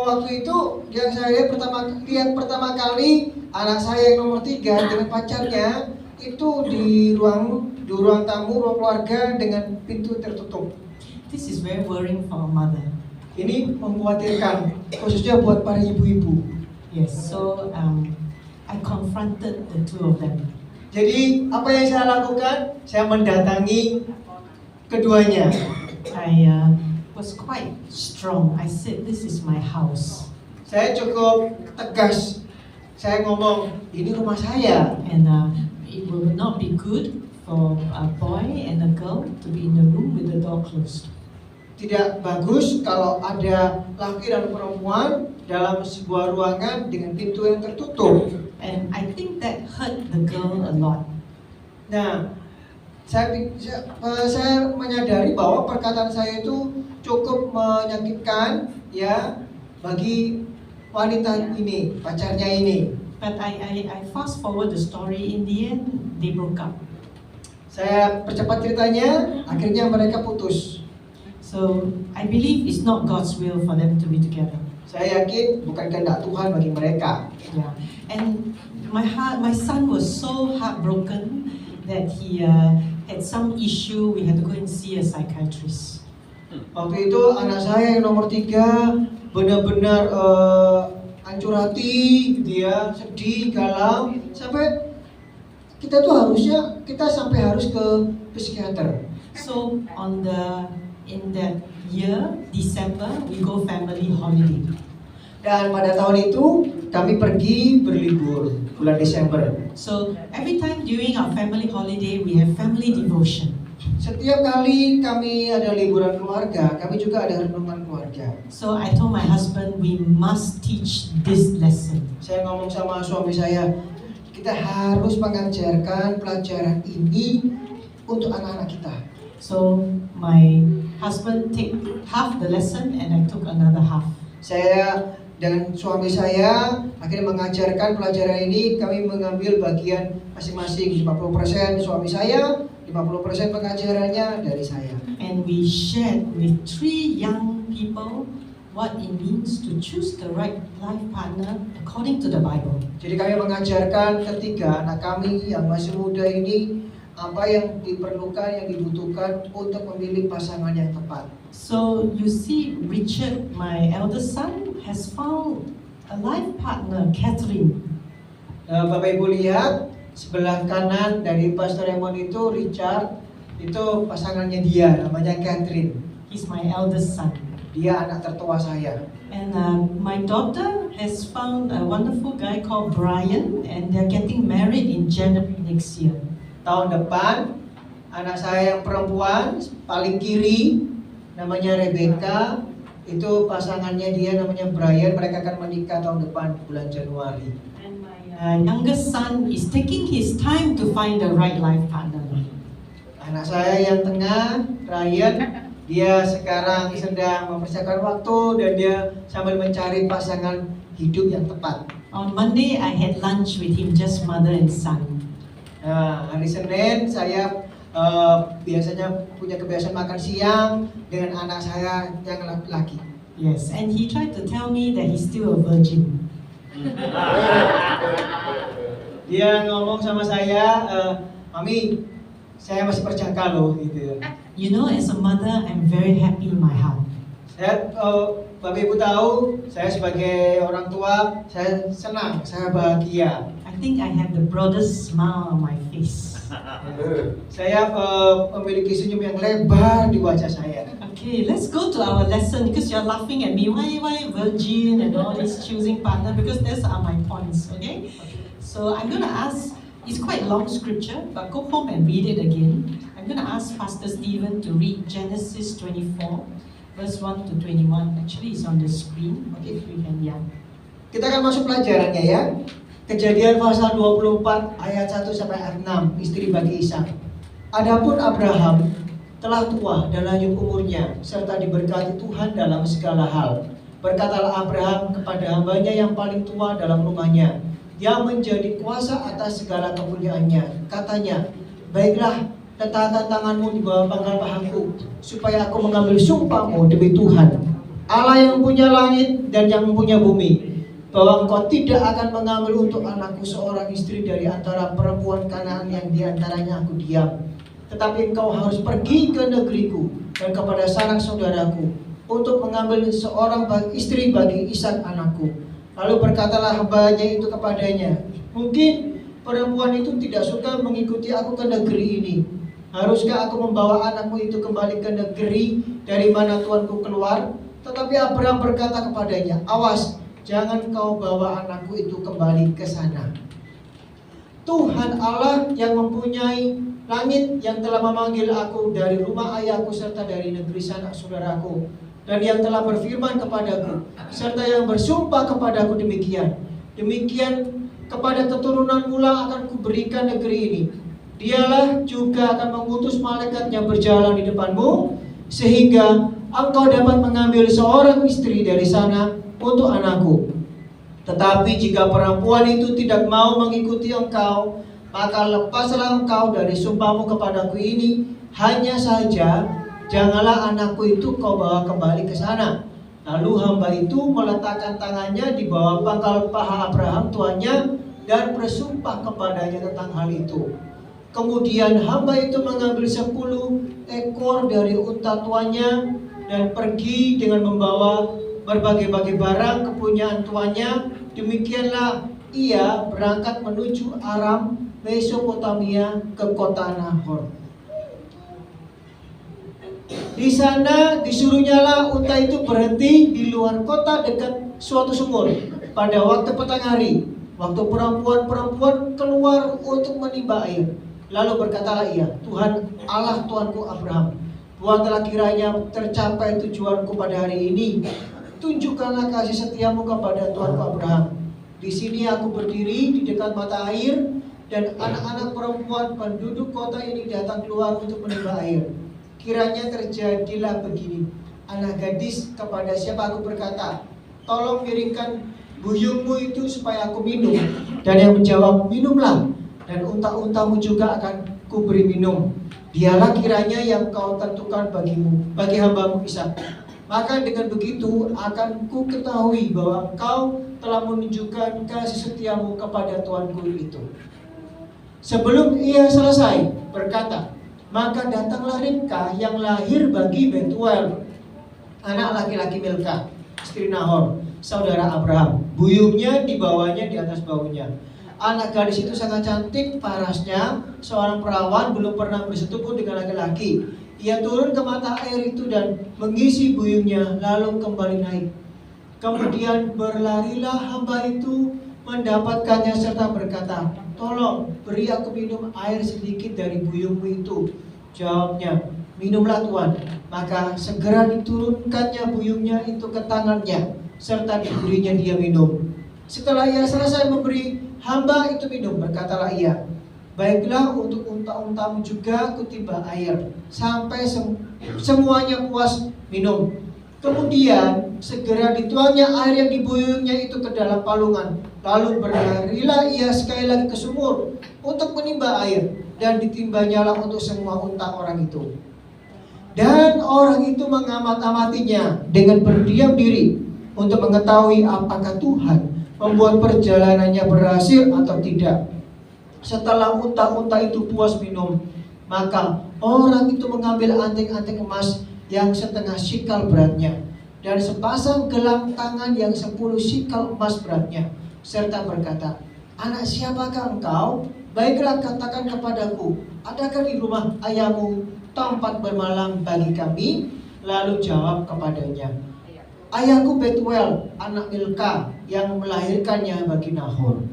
waktu itu yang saya lihat pertama kali anak saya yang nomor 3 dengan pacarnya itu di ruang tamu, ruang keluarga dengan pintu tertutup. This is very worrying for a mother. Ini mengkhawatirkan, khususnya buat para ibu-ibu. Yes, so I confronted the two of them. Jadi apa yang saya lakukan? Saya mendatangi keduanya. I was quite strong. I said, "This is my house." Saya cukup tegas. Saya ngomong, ini rumah saya. And it will not be good for a boy and a girl to be in the room with the door closed. Tidak bagus kalau ada laki dan perempuan dalam sebuah ruangan dengan pintu yang tertutup. And I think that hurt the girl a lot. Nah, saya menyadari bahwa perkataan saya itu cukup menyakitkan ya bagi wanita ini, pacarnya ini. But I fast forward the story. In the end, they broke up. Saya percepat ceritanya, akhirnya mereka putus. So I believe it's not God's will for them to be together. Saya yakin bukan kehendak Tuhan bagi mereka. Yeah. And my son was so heartbroken that he had some issue. We had to go and see a psychiatrist. Waktu itu anak saya yang nomor 3 benar-benar hancur hati, gitu ya, sedih, galau, sampai kita sampai harus ke psikiater. So in that year, December, we go family holiday. Dan pada tahun itu kami pergi berlibur bulan Desember. So every time during our family holiday, we have family devotion. Setiap kali kami ada liburan keluarga, kami juga ada renungan keluarga. So I told my husband, we must teach this lesson. Saya ngomong sama suami saya, kita harus mengajarkan pelajaran ini untuk anak-anak kita. So my husband take half the lesson and I took another half. Saya dan suami saya akhirnya mengajarkan pelajaran ini, kami mengambil bagian masing-masing, 50% suami saya, 50% pengajarannya dari saya. And we shared with 3 young people what it means to choose the right life partner according to the Bible. Jadi kami mengajarkan ketiga anak kami yang masih muda ini apa yang diperlukan, yang dibutuhkan untuk memilih pasangan yang tepat. So you see, Richard, my eldest son, has found a life partner, Catherine. Bapak Ibu lihat sebelah kanan dari Pastor Raymond itu Richard, itu pasangannya dia, namanya Catherine. He's my eldest son. Dia anak tertua saya. And my daughter has found a wonderful guy called Brian, and they're getting married in January next year. Tahun depan anak saya yang perempuan paling kiri namanya Rebecca, itu pasangannya dia namanya Brian, mereka akan menikah tahun depan bulan Januari. And my youngest son is taking his time to find the right life partner. Anak saya yang tengah, Ryan, dia sekarang sedang mempersiapkan waktu dan dia sambil mencari pasangan hidup yang tepat. On Monday, I had lunch with him, just mother and son. Nah, hari Senin saya biasanya punya kebiasaan makan siang dengan anak saya yang laki-laki. Yes, and he tried to tell me that he's still a virgin. Dia ngomong sama saya, Mami, saya masih perjaka loh, gitu. You know, as a mother, I'm very happy in my heart. Saya, Bapak Ibu tahu, saya sebagai orang tua, saya senang, saya bahagia. I think I have the broadest smile on my face. Saya memiliki senyum yang lebar di wajah saya. Okay, let's go to our lesson because you're laughing at me. Why virgin and all this choosing partner? Because those are my points. Okay, so I'm gonna ask. It's quite long scripture, but go home and read it again. I'm gonna ask Pastor Stephen to read Genesis 24, verse 1 to 21. Actually, it's on the screen. Okay, if we can, yeah. Kita akan masuk pelajarannya ya. Kejadian pasal 24 ayat 1 sampai ayat 6, istri bagi Ishak. Adapun Abraham telah tua dan lanjut umurnya, serta diberkati Tuhan dalam segala hal. Berkatalah Abraham kepada hambanya yang paling tua dalam rumahnya, yang menjadi kuasa atas segala kepunyaannya. Katanya, baiklah, letakkan tanganmu di bawah pangkal pahaku, supaya aku mengambil sumpahmu demi Tuhan, Allah yang punya langit dan yang punya bumi, bahwa engkau tidak akan mengambil untuk anakku seorang istri dari antara perempuan Kanaan yang diantaranya aku diam. Tetapi engkau harus pergi ke negeriku dan kepada sanak saudaraku untuk mengambil seorang istri bagi Ishak anakku. Lalu berkatalah hambanya itu kepadanya, mungkin perempuan itu tidak suka mengikuti aku ke negeri ini. Haruskah aku membawa anakmu itu kembali ke negeri dari mana tuanku keluar? Tetapi Abraham berkata kepadanya, awas, jangan kau bawa anakku itu kembali ke sana. Tuhan Allah yang mempunyai langit, yang telah memanggil aku dari rumah ayahku serta dari negeri sanak saudaraku, dan yang telah berfirman kepadaku, serta yang bersumpah kepadaku demikian kepada keturunan mula akan kuberikan negeri ini. Dialah juga akan mengutus malaikatnya berjalan di depanmu, sehingga engkau dapat mengambil seorang istri dari sana untuk anakku. Tetapi jika perempuan itu tidak mau mengikuti engkau, maka lepaslah engkau dari sumpahmu kepadaku ini. Hanya saja janganlah anakku itu kau bawa kembali ke sana. Lalu hamba itu meletakkan tangannya di bawah pangkal paha Abraham tuannya dan bersumpah kepadanya tentang hal itu. Kemudian hamba itu mengambil 10 ekor dari unta tuannya dan pergi dengan membawa berbagai-bagai barang kepunyaan tuannya. Demikianlah ia berangkat menuju Aram, Mesopotamia, ke kota Nahor. Di sana disuruhnyalah unta itu berhenti di luar kota dekat suatu sumur pada waktu petang hari, waktu perempuan-perempuan keluar untuk menimba air. Lalu berkatalah ia, Tuhan Allah tuanku Abraham, buatlah kiranya tercapai tujuanku pada hari ini. Tunjukkanlah kasih setiamu kepada tuanku Abraham. Di sini aku berdiri di dekat mata air, dan anak-anak perempuan penduduk kota ini datang keluar untuk menimba air. Kiranya terjadilah begini, anak gadis kepada siapa aku berkata, tolong miringkan buyungmu itu supaya aku minum. Dan yang menjawab, minumlah, dan unta-untamu juga akan kuberi minum. Dialah kiranya yang kau tentukan bagimu, bagi hambamu Ishak. Maka dengan begitu akan ku ketahui bahwa engkau telah menunjukkan kasih setiamu kepada tuanku itu. Sebelum ia selesai berkata, maka datanglah Ribka yang lahir bagi Betuel, anak laki-laki Milka, istri Nahor, saudara Abraham. Buyungnya dibawanya di atas bahunya. Anak gadis itu sangat cantik parasnya, seorang perawan, belum pernah bersetubuh dengan laki-laki. Ia turun ke mata air itu dan mengisi buyungnya, lalu kembali naik. Kemudian berlarilah hamba itu mendapatkannya serta berkata, tolong beri aku minum air sedikit dari buyungmu itu. Jawabnya, minumlah Tuan. Maka segera diturunkannya buyungnya itu ke tangannya, serta diberinya dia minum. Setelah ia selesai memberi hamba itu minum, berkatalah ia, baiklah, untuk unta-untamu juga kutimba air sampai semuanya puas minum. Kemudian segera dituangnya air yang dibuyungnya itu ke dalam palungan. Lalu berlarilah ia sekali lagi ke sumur untuk menimba air, dan ditimbanyalah untuk semua unta orang itu. Dan orang itu mengamat-amatinya dengan berdiam diri untuk mengetahui apakah Tuhan membuat perjalanannya berhasil atau tidak. Setelah unta-unta itu puas minum, maka orang itu mengambil anting-anting emas yang setengah sikal beratnya, dan sepasang gelang tangan yang 10 sikal emas beratnya, serta berkata, anak siapakah engkau? Baiklah, katakan kepadaku, adakah di rumah ayahmu tempat bermalam bagi kami? Lalu jawab kepadanya, ayahku Betuel, anak Milka, yang melahirkannya bagi Nahor.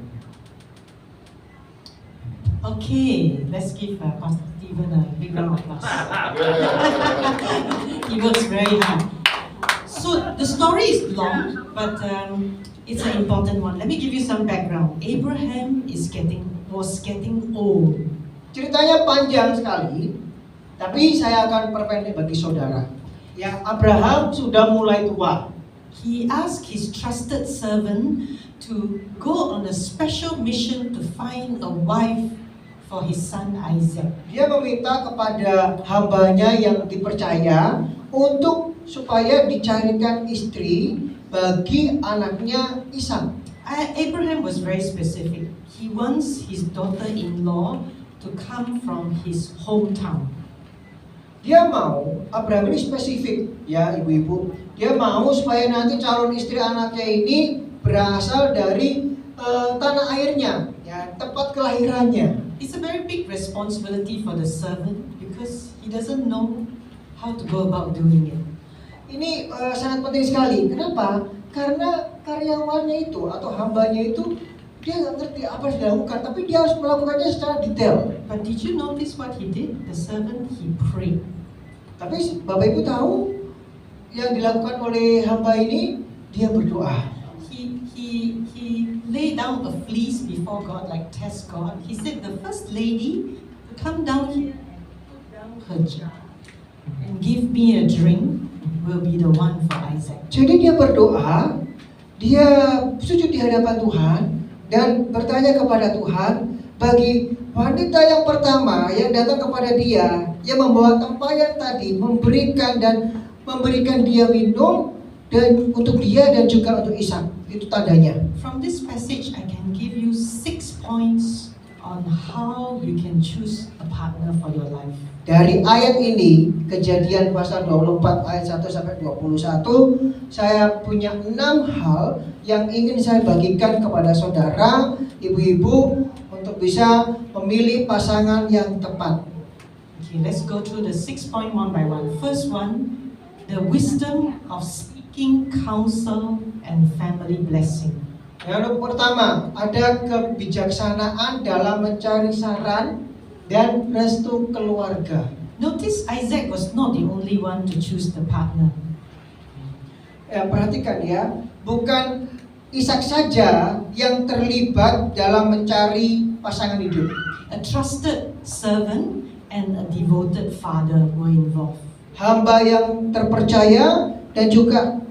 Okay, let's give Pastor Stephen a big round of applause. He works very hard. So the story is long, but it's an important one. Let me give you some background. Abraham was getting old. Ceritanya panjang sekali, Tapi saya akan perpendek bagi saudara. Ya, Abraham sudah mulai tua. He asked his trusted servant to go on a special mission to find a wife for his son Isaac. Dia meminta kepada hambanya yang dipercaya untuk supaya dicarikan istri bagi anaknya Ishak. Abraham was very specific. He wants his daughter-in-law to come from his hometown. Dia mau, Abraham ini spesifik ya ibu-ibu. Dia mau supaya nanti calon istri anaknya ini berasal dari tanah airnya, ya tempat kelahirannya. It's a very big responsibility for the servant because he doesn't know how to go about doing it. Ini sangat penting sekali. Kenapa? Karena karyawannya itu atau hambanya itu dia nggak ngerti apa yang dilakukan, tapi dia harus melakukannya secara detail. But did you notice what he did? The servant, he prayed. Tapi Bapak Ibu tahu yang dilakukan oleh hamba ini, dia berdoa. He laid down a fleece before God, like test God. He said the first lady to come down here and put down her jar and give me a drink will be the one for Isaac. Jadi dia berdoa, dia sujud di hadapan Tuhan dan bertanya kepada Tuhan bagi wanita yang pertama yang datang kepada dia, yang membawa tempayan tadi, memberikan dia minum dan untuk dia dan juga untuk Ishak. Itu tandanya. From this passage, I can give you 6 points on how you can choose a partner for your life. Dari ayat ini, Kejadian pasal 24 ayat 1 sampai 21, saya punya 6 hal yang ingin saya bagikan kepada saudara, ibu-ibu untuk bisa memilih pasangan yang tepat. Okay, let's go through the 6 point one by one. First one, the wisdom of seeking counsel and family blessing. Yang pertama, ada kebijaksanaan dalam mencari saran dan restu keluarga. Notice Isaac was not the only one to choose the partner. Perhatikan ya, bukan Ishak saja yang terlibat dalam mencari pasangan hidup. A trusted servant and a devoted father were involved. Hamba yang terpercaya dan juga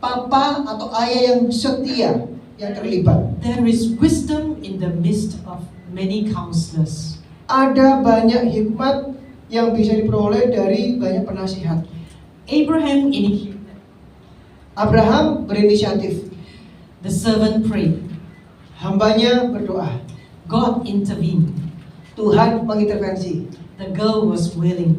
papa atau ayah yang setia yang terlibat. There is wisdom in the midst of many counselors. Ada banyak hikmat yang bisa diperoleh dari banyak penasihat. Abraham berinisiatif. The servant prayed. Hambanya berdoa. God intervened. Tuhan mengintervensi. The girl was willing.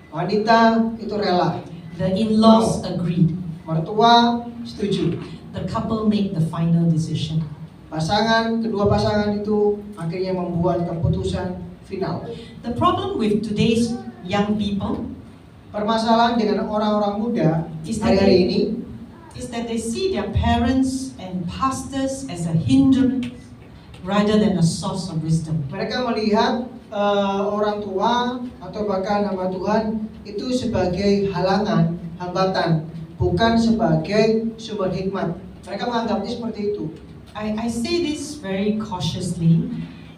Wanita itu rela. The in-laws agreed. Mertua setuju. The couple made the final decision. Kedua pasangan itu akhirnya membuat keputusan final. The problem with today's young people, permasalahan dengan orang-orang muda hari-hari ini, is that they see their parents and pastors as a hindrance rather than a source of wisdom. Mereka melihat orang tua atau bahkan hamba Tuhan itu sebagai halangan, hambatan, bukan sebagai sumber hikmat. Mereka menganggapnya seperti itu. I say this very cautiously.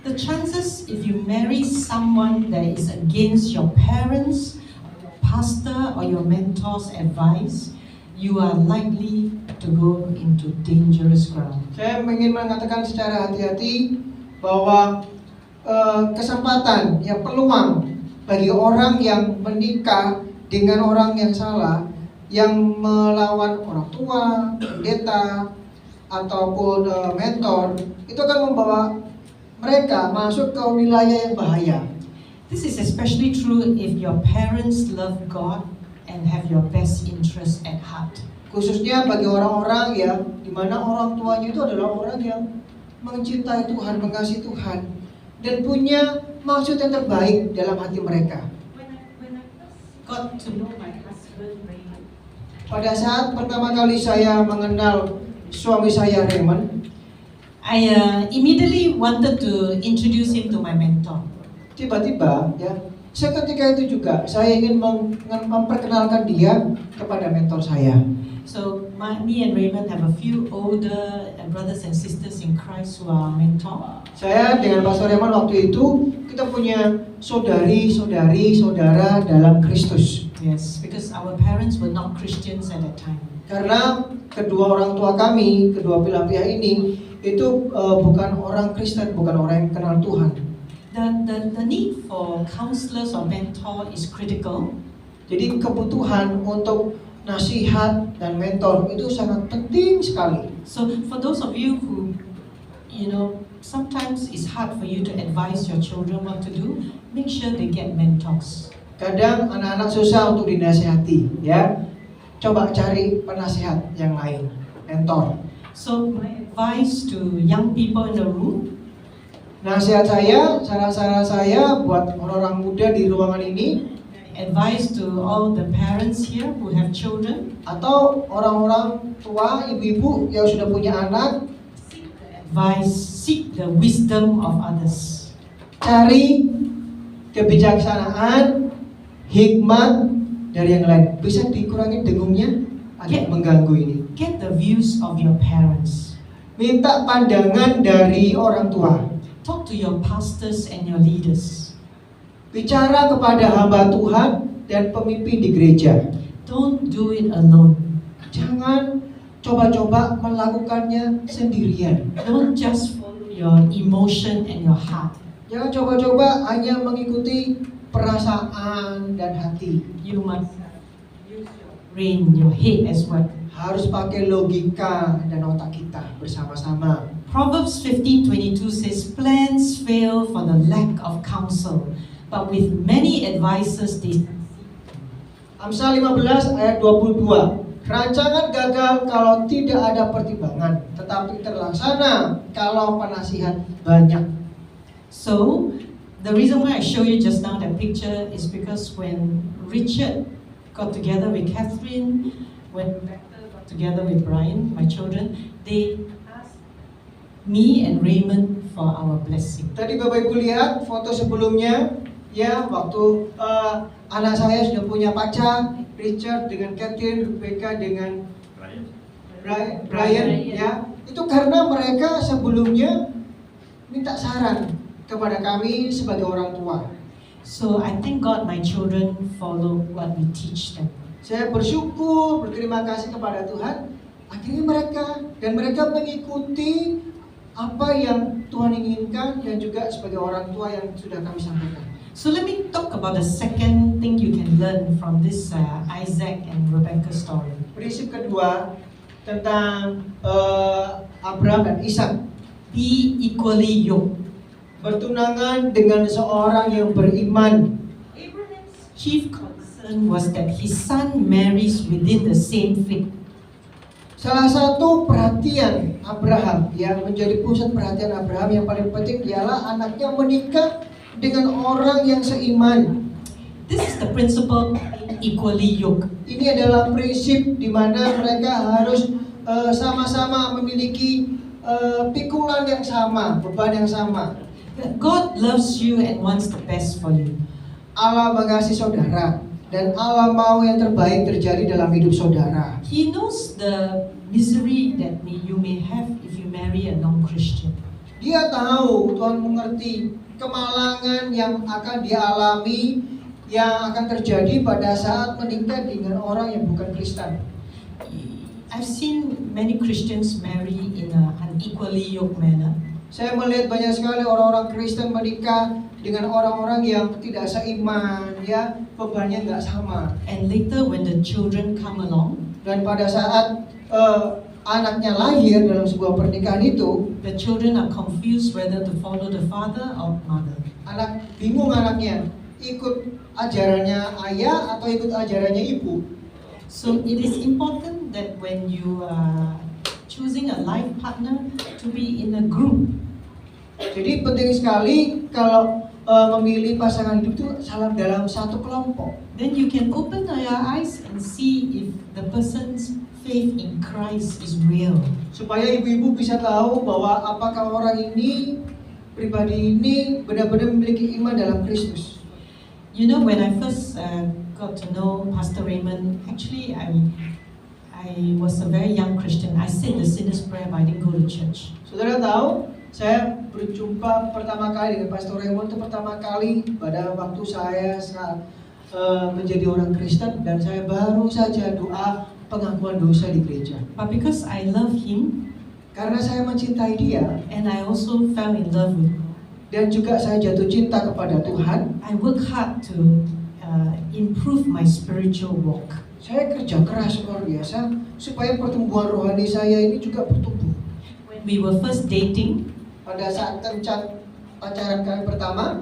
The chances if you marry someone that is against your parents, pastor or your mentor's advice, you are likely to go into dangerous ground. Saya ingin mengatakan secara hati-hati bahwa kesempatan, ya peluang bagi orang yang menikah dengan orang yang salah, yang melawan orang tua, pendeta, ataupun mentor, itu akan membawa mereka masuk ke wilayah yang bahaya. This is especially true if your parents love God and have your best interest at heart. Khususnya bagi orang-orang yang di mana orang tuanya itu adalah orang yang mencintai Tuhan, mengasihi Tuhan, dan punya maksud yang terbaik dalam hati mereka. When I first got to know my husband Raymond, pada saat pertama kali saya mengenal suami saya Raymond, I immediately wanted to introduce him to my mentor. Tiba-tiba, ya, seketika itu juga saya ingin memperkenalkan dia kepada mentor saya. So me and Raymond have a few older brothers and sisters in Christ who are our mentor. Saya dengan Pastor Raymond waktu itu kita punya saudara dalam Kristus. Yes, because our parents were not Christians at that time. Karena kedua orang tua kami, kedua belah pihak ini itu bukan orang Kristen, bukan orang yang kenal Tuhan. The need for counselors or mentor is critical. Jadi kebutuhan untuk nasihat dan mentor itu sangat penting sekali. So for those of you who, sometimes it's hard for you to advise your children what to do, make sure they get mentors. Kadang anak-anak susah untuk dinasihati, ya. Coba cari penasihat yang lain, mentor. So my advice to young people in the room, Nasihat saya, saran-saran saya buat orang-orang muda di ruangan ini, advice to all the parents here who have children, atau orang-orang tua, ibu-ibu yang sudah punya anak, seek the wisdom of others. cari kebijaksanaan, hikmat dari yang lain. Bisa dikurangi dengungnya, agak mengganggu ini. Get the views of your parents. Minta pandangan dari orang tua. Talk to your pastors and your leaders. Bicara kepada hamba Tuhan dan pemimpin di gereja. Don't do it alone. Jangan coba-coba melakukannya sendirian. Don't just follow your emotion and your heart. Jangan coba-coba hanya mengikuti perasaan dan hati. You must use your brain, your head as well. Harus pakai logika dan otak kita bersama-sama. Proverbs 15:22 says, plans fail for the lack of counsel, but with many advisors they... Amsal 15 ayat 22. Rancangan gagal kalau tidak ada pertimbangan, tetapi terlaksana kalau penasihat banyak. So, the reason why I show you just now that picture is because when Richard got together with Catherine, when Rebecca got together with Brian, my children, they asked me and Raymond for our blessing. Tadi Bapak Ibu lihat foto sebelumnya, ya waktu anak saya sudah punya pacar, Richard dengan Catherine, Rebecca dengan Brian, ya. Itu karena mereka sebelumnya minta saran kepada kami sebagai orang tua. So I thank God my children follow what we teach them. Saya bersyukur, berterima kasih kepada Tuhan. Akhirnya mereka mengikuti apa yang Tuhan inginkan dan juga sebagai orang tua yang sudah kami sampaikan. So let me talk about the second thing you can learn from this Isaac and Rebecca story. Prinsip kedua tentang Abraham dan Ishak. Be equally yoked. Bertunangan dengan seorang yang beriman. Abraham's chief concern was that his son marries within the same faith. Salah satu perhatian Abraham, yang menjadi pusat perhatian Abraham yang paling penting ialah anaknya menikah dengan orang yang seiman. This is the principle equally yoked. Ini adalah prinsip di mana mereka harus sama-sama memiliki pikulan yang sama, beban yang sama. God loves you and wants the best for you. Allah mengasihi saudara dan Allah mau yang terbaik terjadi dalam hidup saudara. He knows the misery that you may have if you marry a non-Christian. Dia tahu, Tuhan mengerti kemalangan yang akan dialami, yang akan terjadi pada saat menikah dengan orang yang bukan Kristen. I've seen many Christians marry in an unequally yoked manner. Saya melihat banyak sekali orang-orang Kristen menikah dengan orang-orang yang tidak seiman, ya, bebannya nggak sama. And later when the children come along, Dan pada saat anaknya lahir dalam sebuah pernikahan itu, the children are confused whether to follow the father or mother. bingung anaknya, ikut ajarannya ayah atau ikut ajarannya ibu. So it is important that when you are choosing a life partner to be in a group. Jadi penting sekali kalau memilih pasangan hidup itu dalam satu kelompok. Then you can open your eyes and see if the person's faith in Christ is real. Supaya ibu-ibu bisa tahu bahwa apakah orang ini, pribadi ini benar-benar memiliki iman dalam Kristus. You know, when I first got to know Pastor Raymond, actually I I was a very young Christian. I said the sinner's prayer, but I didn't go to church. Saudara tahu, saya berjumpa pertama kali dengan Pastor Raymond itu pertama kali pada waktu saya menjadi orang Kristen dan saya baru saja doa pengakuan dosa di gereja. But because I love him, Karena saya mencintai dia and I also fell in love with him, dan juga saya jatuh cinta kepada Tuhan, I work hard to improve my spiritual walk. saya kerja keras luar biasa supaya pertumbuhan rohani saya ini juga bertumbuh. When we were first dating, Pada saat kencan pacaran kami pertama,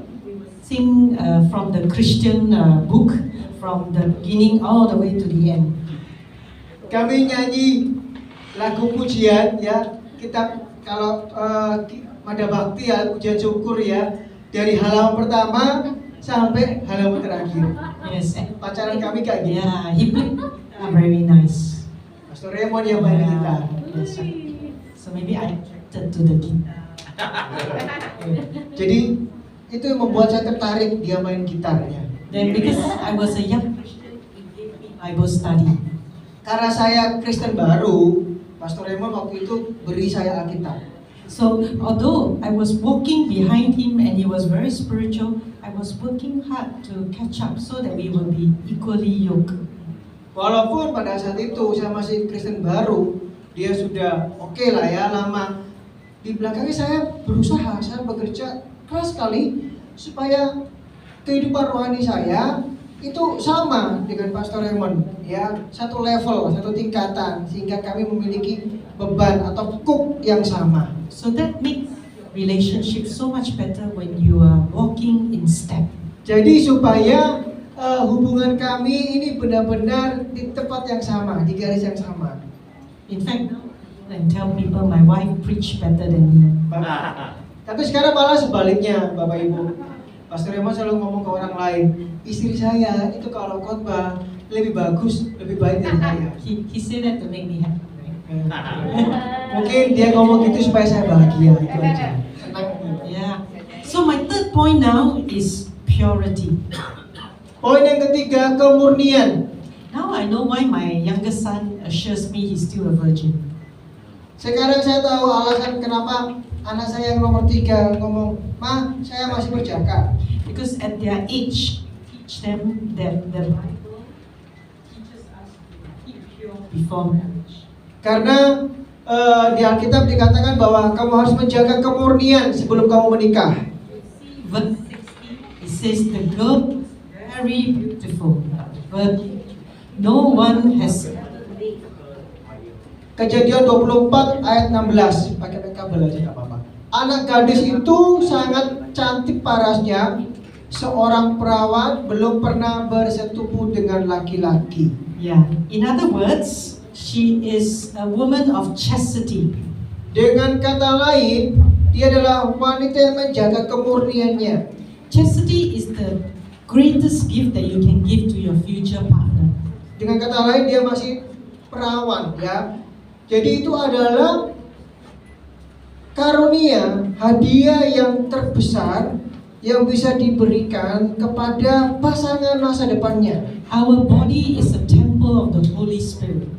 sing from the Christian book, from the beginning all the way to the end. kami nyanyi lagu pujian ya, kita kalau Mada Bakti ya, pujian syukur ya, dari halaman pertama sampai halaman terakhir. Yes, Pacaran kami kayak gitu. yeah, he played very nice. Pastor Raymond yang main gitar. That's right. So maybe I attracted to the guitar. Jadi itu yang membuat saya tertarik dia main gitarnya. Then because I was a young Christian, he gave me Bible study. Karena saya Kristen baru, Pastor Raymond waktu itu beri saya Alkitab. So although I was walking behind him and he was very spiritual, I was working hard to catch up so that we will be equally yoked. Walaupun pada saat itu saya masih Kristen baru, dia sudah oke lah ya, lama. Di belakangnya saya berusaha, saya bekerja keras sekali supaya kehidupan rohani saya itu sama dengan Pastor Raymond, ya, satu level, satu tingkatan, sehingga kami memiliki beban atau kuk yang sama. So that makes relationship so much better when you are walking in step. Jadi supaya hubungan kami ini benar-benar di tempat yang sama, di garis yang sama. In fact, I tell people my wife preach better than me. Tapi sekarang malah sebaliknya, Bapak Ibu. Pastor Raymond selalu ngomong ke orang lain, istri saya itu kalau khotbah lebih bagus, lebih baik dari saya. He said that to make me happy. Mungkin dia ngomong gitu supaya saya bahagia, itu aja. Senang. Yeah. So my third point now is purity. Poin yang ketiga, kemurnian. Now I know why my youngest son assures me he's still a virgin. Sekarang saya tahu alasan kenapa anak saya yang nomor 3 ngomong, Ma, saya masih berjaka. Because at their age, teach them that the Bible teaches us to keep pure before marriage. Karena di Alkitab dikatakan bahwa kamu harus menjaga kemurnian sebelum kamu menikah. Verse 16, it says the girl is very beautiful, but no one has. Kejadian 24 ayat 16, pakai kabel aja nggak apa-apa. Anak gadis itu sangat cantik parasnya, seorang perawan belum pernah bersetubuh dengan laki-laki. Yeah. In other words, she is a woman of chastity. Dengan kata lain, dia adalah wanita yang menjaga kemurniannya. Chastity is the greatest gift that you can give to your future partner. Dengan kata lain, dia masih perawan, ya. Jadi itu adalah karunia, hadiah yang terbesar yang bisa diberikan kepada pasangan masa depannya. Our body is a temple of the Holy Spirit.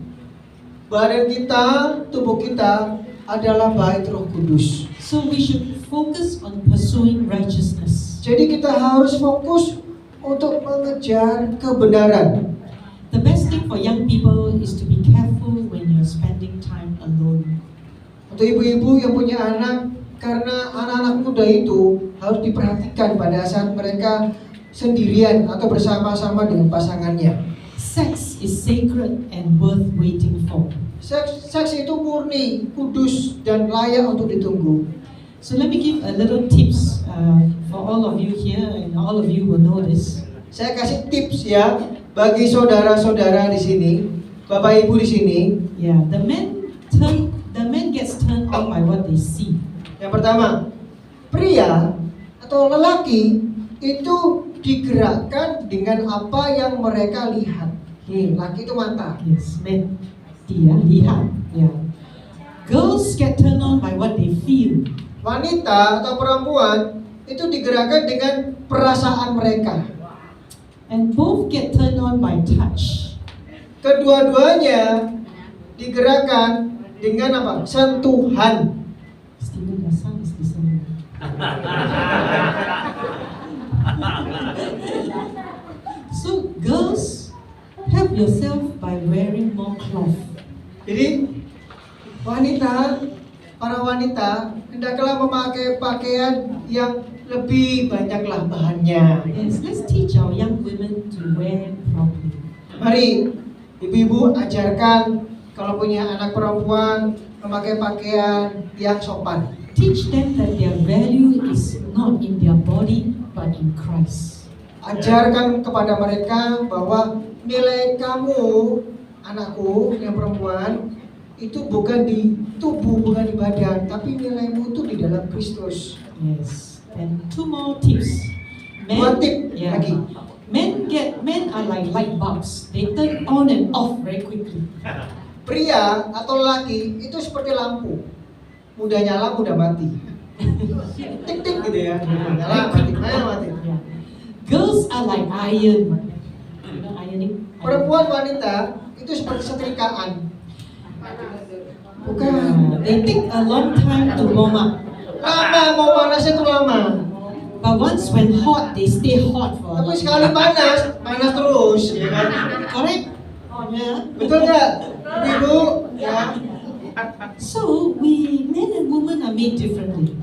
Badan kita, tubuh kita adalah bait Roh Kudus. So we should focus on pursuing righteousness. Jadi kita harus fokus untuk mengejar kebenaran. The best thing for young people is to be careful when you're spending time alone. Untuk ibu-ibu yang punya anak, karena anak-anak muda itu harus diperhatikan pada saat mereka sendirian atau bersama-sama dengan pasangannya. Sex is sacred and worth waiting for. Seks itu murni, kudus, dan layak untuk ditunggu. So let me give a little tips for all of you here, and all of you will know this. Saya kasih tips ya bagi saudara-saudara di sini, Bapak Ibu di sini. Yeah, the man gets turned on by what they see. Yang pertama, pria atau lelaki itu digerakkan dengan apa yang mereka lihat. Laki itu mata. Yes, men, dia lihat. Yeah. Girls get turned on by what they feel. Wanita atau perempuan itu digerakkan dengan perasaan mereka. And both get turned on by touch. Kedua-duanya digerakkan dengan apa? Sentuhan. Stephen, your son is listening. So girls, help yourself by wearing more cloth. Jadi para wanita hendaklah memakai pakaian yang lebih banyaklah bahannya. Yes, let's teach our young women to wear properly. Mari ibu-ibu ajarkan kalau punya anak perempuan memakai pakaian yang sopan. Teach them that their value is not in their body but in Christ. Ajarkan kepada mereka bahwa nilai kamu, anakku yang perempuan, itu bukan di tubuh, bukan di badan, tapi nilaimu itu di dalam Kristus. Yes. And two more tips. Dua tip yeah. lagi. Men are like light bulbs. They turn on and off very quickly. Pria atau laki itu seperti lampu, mudah nyala, mudah mati. Tik tik gitu ya, nyala mati, mati. Yeah. Girls are like iron. You know ironing? Perempuan wanita itu seperti setrikaan. Bukan. They take a long time to warm up. Lama mau panasnya itu lama. But once when hot, they stay hot for a Tapi long sekali panas, panas terus, ya kan? Correct? Yeah. Betul nggak, ibu? Ya. So men and women are made differently.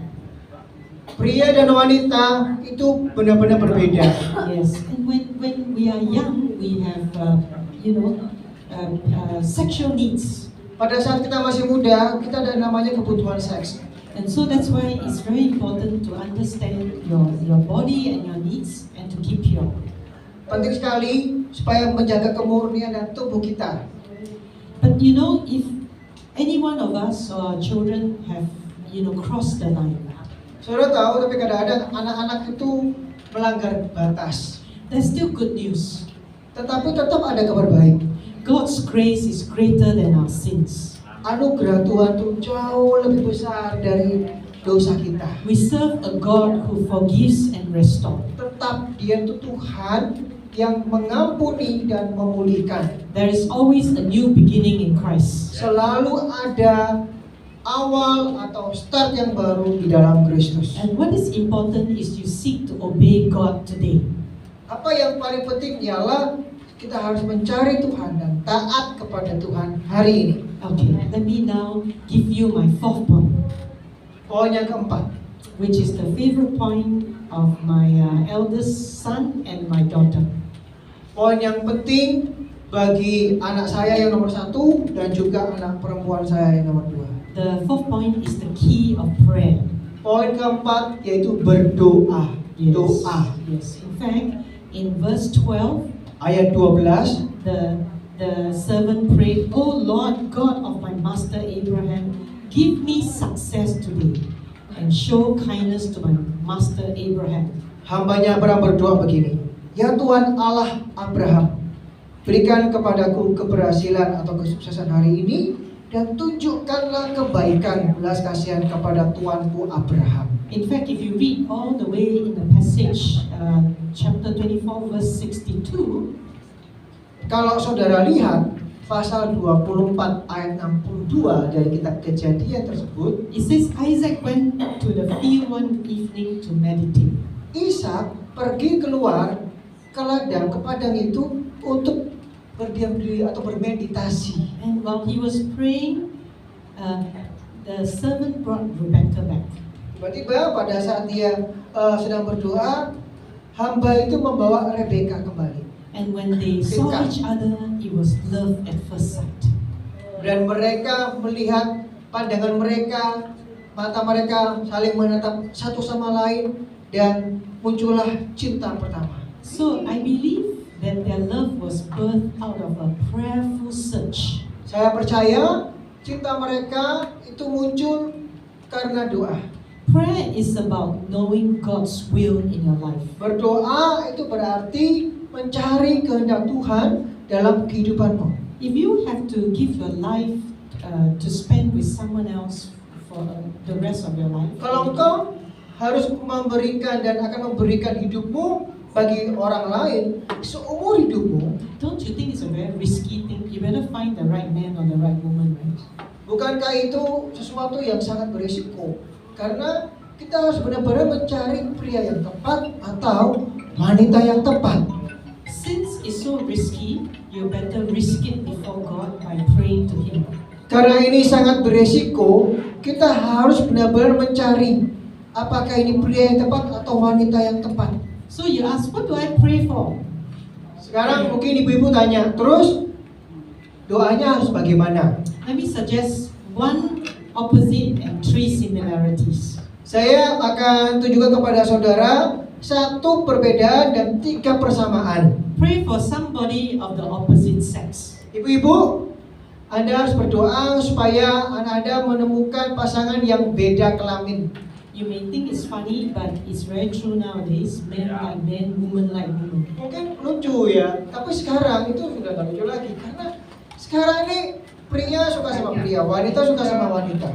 Pria dan wanita itu benar-benar berbeda. Yes. And when we are young, we have sexual needs. Pada saat kita masih muda, kita ada namanya kebutuhan seks. And so that's why it's very important to understand your body and your needs and to keep pure. Penting sekali supaya menjaga kemurnian dan tubuh kita. But if any one of us or our children have crossed the line, Saudara tahu, tapi kadang-kadang anak-anak itu melanggar batas. there's still good news. Tetapi tetap ada kabar baik. God's grace is greater than our sins. Anugerah Tuhan itu jauh lebih besar dari dosa kita. We serve a God who forgives and restores. Tetap Dia itu Tuhan yang mengampuni dan memulihkan. There is always a new beginning in Christ. Selalu ada awal atau start yang baru di dalam Kristus. And what is important is you seek to obey God today. Apa yang paling penting ialah kita harus mencari Tuhan dan taat kepada Tuhan hari ini. Okay, let me now give you my fourth point, Poin yang keempat, which is the favorite point of my eldest son and my daughter. poin yang penting bagi anak saya yang nomor 1 dan juga anak perempuan saya yang nomor 2. The fourth point is the key of prayer. Poin keempat yaitu berdoa. Yes. Doa. Yes. In fact, in verse 12, Ayat 12, the servant prayed, "Oh Lord God of my master Abraham, give me success today and show kindness to my master Abraham." hambanya Abraham berdoa begini, "Ya Tuhan Allah Abraham, berikan kepadaku keberhasilan atau kesuksesan hari ini dan tunjukkanlah kebaikan belas kasihan kepada tuanku Abraham." In fact, if you read all the way in the passage, chapter 24, verse 62, kalau saudara lihat pasal 24 ayat 62 dari kitab Kejadian tersebut, it says Isaac went to the field one evening to meditate. Ishak pergi keluar ke ladang, ke padang itu untuk berdiam diri atau bermeditasi. And while he was praying, the servant brought Rebecca back. Tiba-tiba pada saat dia sedang berdoa, hamba itu membawa Rebeka kembali. And when they saw each other, it was love at first sight. Dan mereka melihat pandangan mereka, mata mereka saling menatap satu sama lain dan muncullah cinta pertama. So I believe that their love was birthed out of a prayerful search. Saya percaya cinta mereka itu muncul karena doa. Prayer is about knowing God's will in your life. Berdoa itu berarti mencari kehendak Tuhan dalam kehidupanmu. If you have to give your life to spend with someone else for the rest of your life, Kalau engkau harus memberikan dan akan memberikan hidupmu bagi orang lain seumur hidupmu, don't you think it's a very risky thing? You better find the right man or the right woman, right? bukankah itu sesuatu yang sangat berisiko? Karena kita harus benar-benar mencari pria yang tepat atau wanita yang tepat. Since it's so risky, you better risk it before God by praying to Him. Karena ini sangat beresiko, kita harus benar-benar mencari apakah ini pria yang tepat atau wanita yang tepat. So you ask, what do I pray for? Sekarang mungkin ibu-ibu tanya, terus doanya harus bagaimana? Let me suggest one opposite and three similarities. Saya akan tunjukkan kepada saudara 1 perbedaan dan 3 persamaan. Pray for somebody of the opposite sex. Ibu-ibu, Anda harus berdoa supaya anak Anda menemukan pasangan yang beda kelamin. You may think it's funny, but it's very true nowadays. Men like men, women like women. Mungkin lucu ya, tapi sekarang itu sudah gak lucu lagi. Karena sekarang ini pria suka sama pria, wanita suka sama wanita.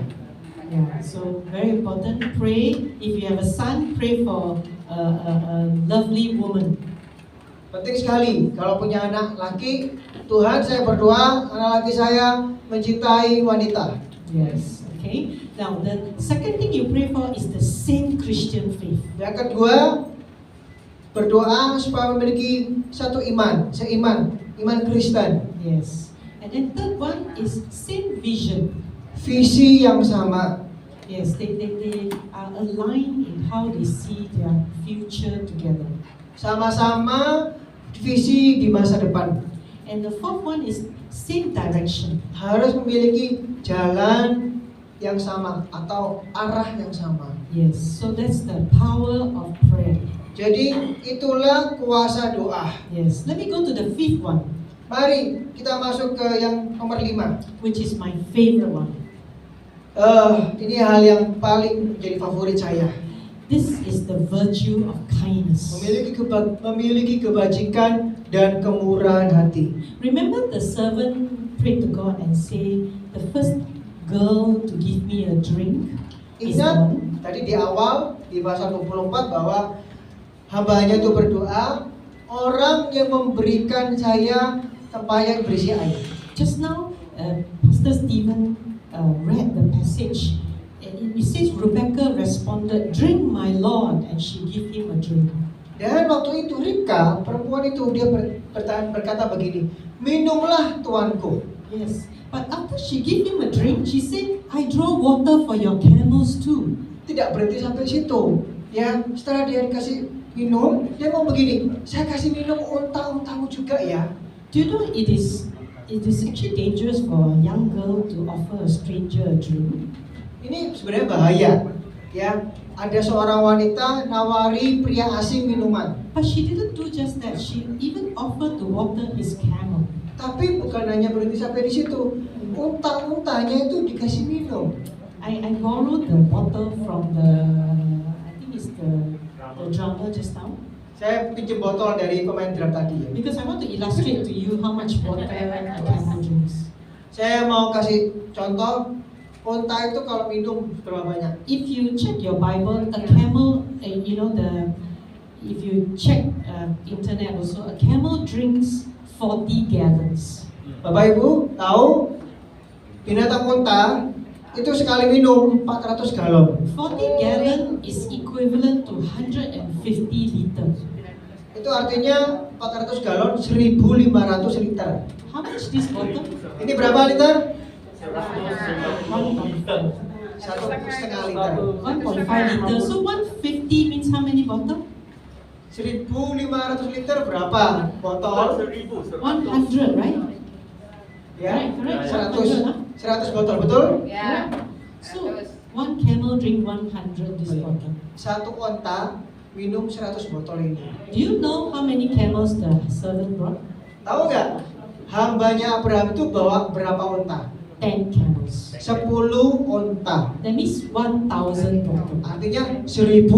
Yeah, so very important. Pray. If you have a son, pray for a lovely woman. Penting sekali, kalau punya anak laki, Tuhan saya berdoa anak laki saya mencintai wanita. Yes. Okay. Now the second thing you pray for is the same Christian faith. Yang kedua, berdoa supaya memiliki satu iman, seiman, iman Kristen. Yes. And then third one is same vision. Visi yang sama. Yes, they are aligned in how they see their future together. Sama-sama visi di masa depan. And the fourth one is same direction. Harus memiliki jalan yang sama atau arah yang sama. Yes, so that's the power of prayer. Jadi itulah kuasa doa. Yes, let me go to the fifth one, Mari kita masuk ke yang nomor 5. which is my favorite one. Ini hal yang paling menjadi favorit saya. This is the virtue of kindness. Memiliki kebajikan dan kemurahan hati. Remember the servant prayed to God and say, the first girl to give me a drink is the Ingat one. tadi di awal di pasal 24 bahwa hambanya itu berdoa, orang yang memberikan saya tempayan berisi air. Just now, Pastor Stephen read the passage, and it says Rebecca responded, "Drink, my Lord," and she gave him a drink. Dan waktu itu Ribka, perempuan itu dia berkata begini, minumlah tuanku. Yes, but after she gave him a drink, she said, "I draw water for your camels too." Tidak berhenti sampai situ. Ya, setelah dia dikasih minum, dia mau begini, saya kasih minum unta-untamu juga ya. Do you know it is actually dangerous for a young girl to offer a stranger a drink? Ini sebenarnya bahaya. Ya, ada seorang wanita nawari pria asing minuman. But she didn't do just that. She even offered to water his camel. Tapi bukan hanya berhenti sampai di situ. Unta-untanya itu dikasih minum. I borrowed the bottle from I think it's the drummer just now, Saya pinjam botol dari pemain drum tadi ya. because I want to illustrate to you how much water a camel drinks. Saya mau kasih contoh, unta itu kalau minum berapa banyak? If you check your Bible, a camel, if you check internet also, a camel drinks 40 gallons. Bapak Ibu tahu binatang unta itu sekali minum 400 galon. 40 gallon is equivalent to 150 liters. Itu artinya 400 galon 1.500 liter. How much this bottle? Ini berapa liter? 1.5 1,5 liter. 1.5 liters. So 150 means how many bottle? 1.500 liter berapa botol? 100, right? Ya, Correct. 100 botol, betul? Ya. So one camel drink 100 this bottle. Satu unta minum 100 botol ini. Do you know how many camels the servant brought? Tahu nggak? Hambanya Abraham itu bawa berapa unta? 10 camels. 10 unta. That means 1,000 bottle. Artinya 1.000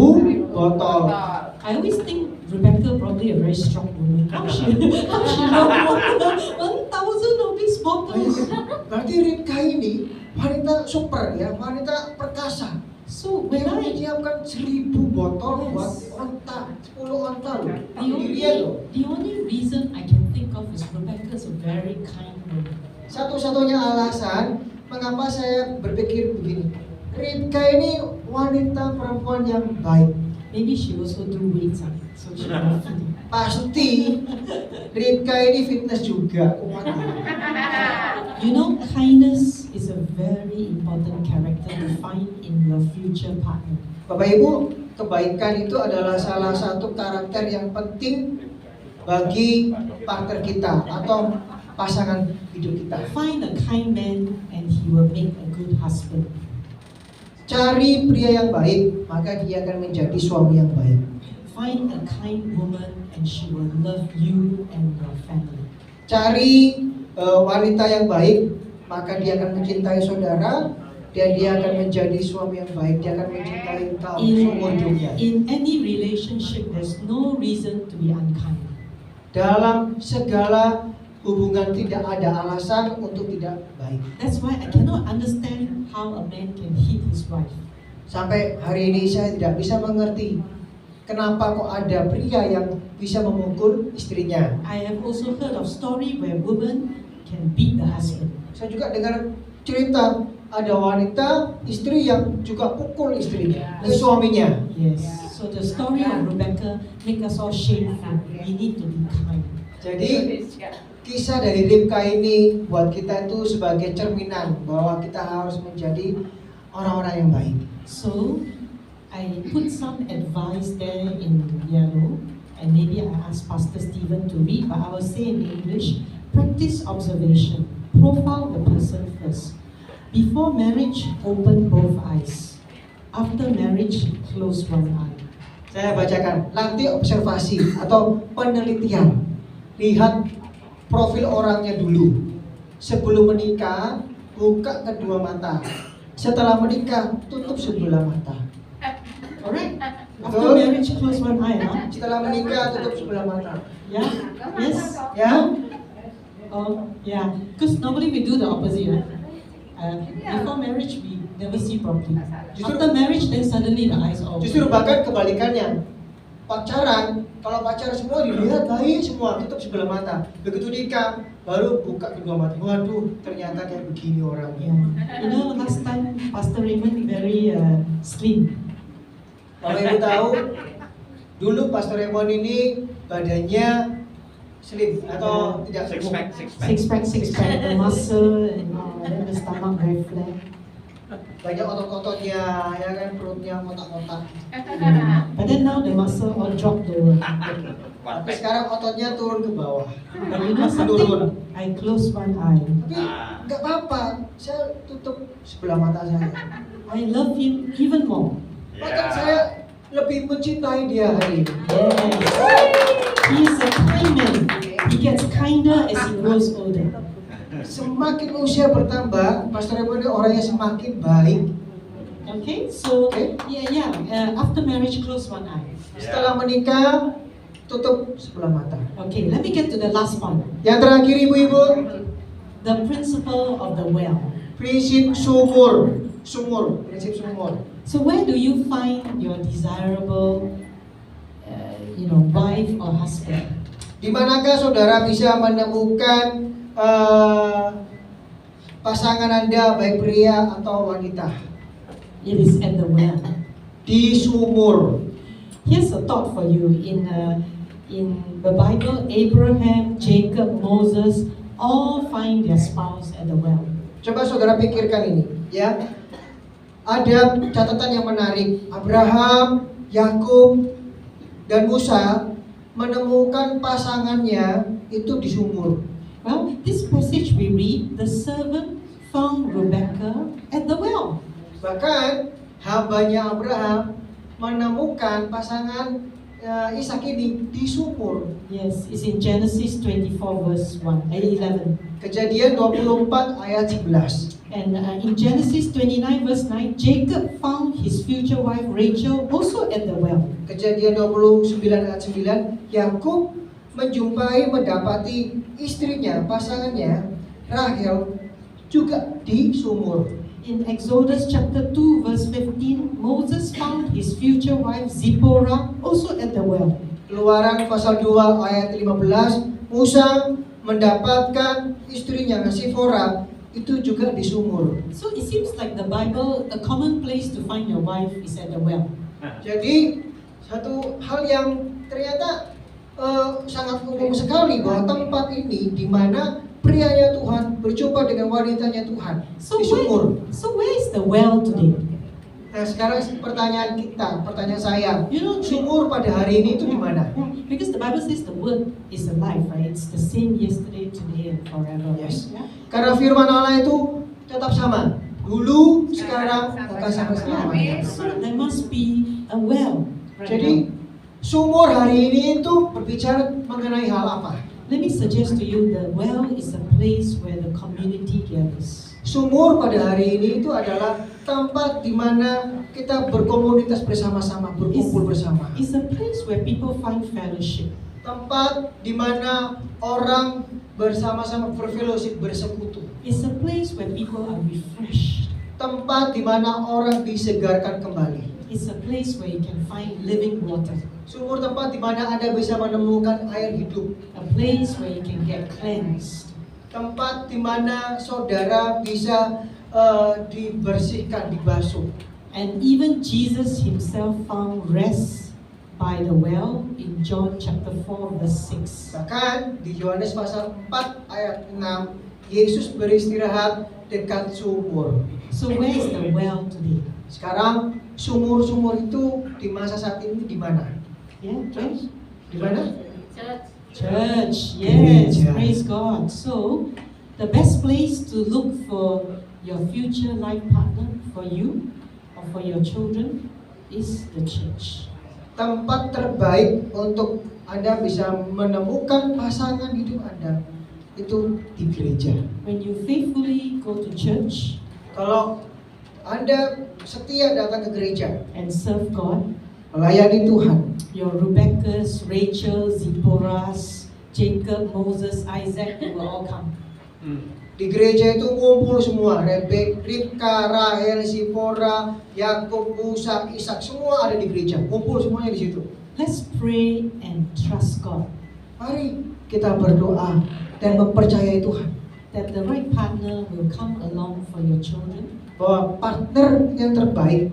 botol. I always think Rebecca probably a very strong woman. How she brought 1,000 of these bottles? Berarti Ribka ini wanita super ya, wanita perkasa. So Dia when I menyiapkan 1000 botol Yes. buat onta, 10 onta loh. the only reason I can think of is Rebecca is a very kind woman. Satu-satunya alasan mengapa saya berpikir begini, Ribka ini wanita perempuan yang baik. Maybe she also do weights, so she will fit. Pasti Ribka ini fitness juga umatnya. You know, kindness is a very important character to find in your future partner. Bapak Ibu, kebaikan itu adalah salah satu karakter yang penting bagi partner kita atau pasangan hidup kita. Find a kind man and he will make a good husband. Cari pria yang baik, maka dia akan menjadi suami yang baik. Find a kind woman and she will love you and your family. Cari wanita yang baik, maka dia akan mencintai saudara dan dia akan menjadi suami yang baik. Dia akan mencintai kamu seumur hidupnya. In any relationship, there's no reason to be unkind. Dalam segala hubungan tidak ada alasan untuk tidak baik. That's why I cannot understand how a man can hit his wife. Sampai hari ini saya tidak bisa mengerti kenapa kok ada pria yang bisa memukul istrinya. I have also heard of story where women can beat the husband. Saya juga dengar cerita ada wanita istri yang juga pukul istrinya, suaminya. Yes. So the story of Rebecca make us all shameful. We need to be kind. Jadi kisah dari Ribka ini buat kita itu sebagai cerminan bahwa kita harus menjadi orang-orang yang baik. So I put some advice there in yellow, and maybe I ask Pastor Stephen to read, but I will say in English. Practice observation. Profile the person first. Before marriage, open both eyes. After marriage, close one eye. Saya bacakan, latih observasi atau penelitian. Lihat profil orangnya dulu. Sebelum menikah, buka kedua mata. Setelah menikah, tutup sebelah mata. Alright? After Betul? marriage, close one eye. Huh? Setelah menikah, tutup sebelah mata. Yeah? Yes? Ya? Oh, yeah. Because normally we do the opposite, right? Before marriage, we never see properly. After marriage, then suddenly the eyes are Justru open. bahkan kebalikannya. Pacaran, kalau pacaran semua dilihat baik semua, tutup sebelah mata. Begitu nikah, baru buka kedua mata. Waduh, ternyata kayak begini orangnya. Yeah. You know, last time Pastor Raymond very slim. Kalau ibu tahu, dulu Pastor Raymond ini badannya slim atau tidak gemuk. Six pack, the muscle, and then the stomach very flat. Banyak otot-ototnya, ya kan, perutnya kotak-kotak. But then now the muscle all drop lower. Tapi sekarang ototnya turun ke bawah. But you know something? I close one eye. Tapi nggak apa-apa, saya tutup sebelah mata saya. I love him even more. Bahkan saya lebih mencintai dia hari ini. Yes. He's a kind man. He gets kinder as he grows older. Semakin usia bertambah, Pastor Raymond ini orangnya semakin baik. Okay, so Okay. after marriage, close one eye. Setelah menikah, tutup sebelah mata. Okay, let me get to the last one. Yang terakhir ibu-ibu, The principle of the well. prinsip sumur. Prinsip sumur. So where do you find your desirable, wife or husband? Di manakah saudara bisa menemukan pasangan Anda baik pria atau wanita? It is at the well. Di sumur. Here's a thought for you. In the Bible, Abraham, Jacob, Moses, all find their spouse at the well. Coba saudara pikirkan ini, ya. Ada catatan yang menarik. Abraham, Yakub, dan Musa menemukan pasangannya itu di sumur. Well, this passage we read, the servant found Rebecca at the well. Bahkan hambanya Abraham menemukan pasangan Ishak ini di sumur. Yes, it's in Genesis 24 verse 11. Kejadian 24 ayat 11. And in Genesis 29 verse 9, Jacob found his future wife Rachel also at the well. Kejadian 29 ayat 9, Yakub mendapati istrinya, pasangannya Rahel juga di sumur. In Exodus chapter 2 verse 15, Moses found his future wife Zipporah also at the well. Keluaran pasal 2 ayat 15, Musa mendapatkan istrinya Zipporah itu juga di sumur. So it seems like the Bible, a common place to find your wife is at the well. Jadi satu hal yang ternyata sangat umum sekali bahwa tempat ini di mana prianya Tuhan berjumpa dengan wanitanya Tuhan di sumur. So where is the well today? Nah sekarang pertanyaan saya, You know, sumur pada hari ini itu di mana? because the Bible says the word is alive, right? It's the same yesterday, today, and forever. Yes. Yeah? Karena firman Allah itu tetap sama, dulu, sekarang, bahkan sampai selamanya. So there must be a well. Right Jadi sumur hari ini itu berbicara mengenai hal apa? Let me suggest to you the well is a place where the community gathers. Sumur pada hari ini itu adalah tempat di mana kita berkomunitas bersama-sama, berkumpul bersama. It's a place where people find fellowship. Tempat di mana orang bersama-sama berfellowship, bersekutu. It's a place where people are refreshed. Tempat di mana orang disegarkan kembali. It's a place where you can find living water. Sumur tempat di mana Anda bisa menemukan air hidup. A place where you can get cleansed. Tempat di mana saudara bisa dibersihkan, dibasuh. And even Jesus himself found rest by the well in John chapter 4 verse 6. Bahkan di Yohanes pasal 4 ayat 6, Yesus beristirahat dekat sumur. So where is the well today? Sekarang sumur-sumur itu di masa saat ini di mana? Yeah, church? Di mana? Church, yes, Gereja. praise God. So, the best place to look for your future life partner for you or for your children is the church. Tempat terbaik untuk Anda bisa menemukan pasangan hidup Anda itu di gereja. When you faithfully go to church Kalau Anda setia datang ke gereja, and serve God, melayani Tuhan, your Rebekahs, Rachel, Zipporahs, Jacob, Moses, Isaac, they will all come. di gereja itu ngumpul semua, Ribka, Rahel, Zipporah, Yakub, Musa, Ishak, semua ada di gereja, ngumpul semuanya di situ. Let's pray and trust God Mari kita berdoa dan mempercayai Tuhan that the right partner will come along for your children, bahwa partner yang terbaik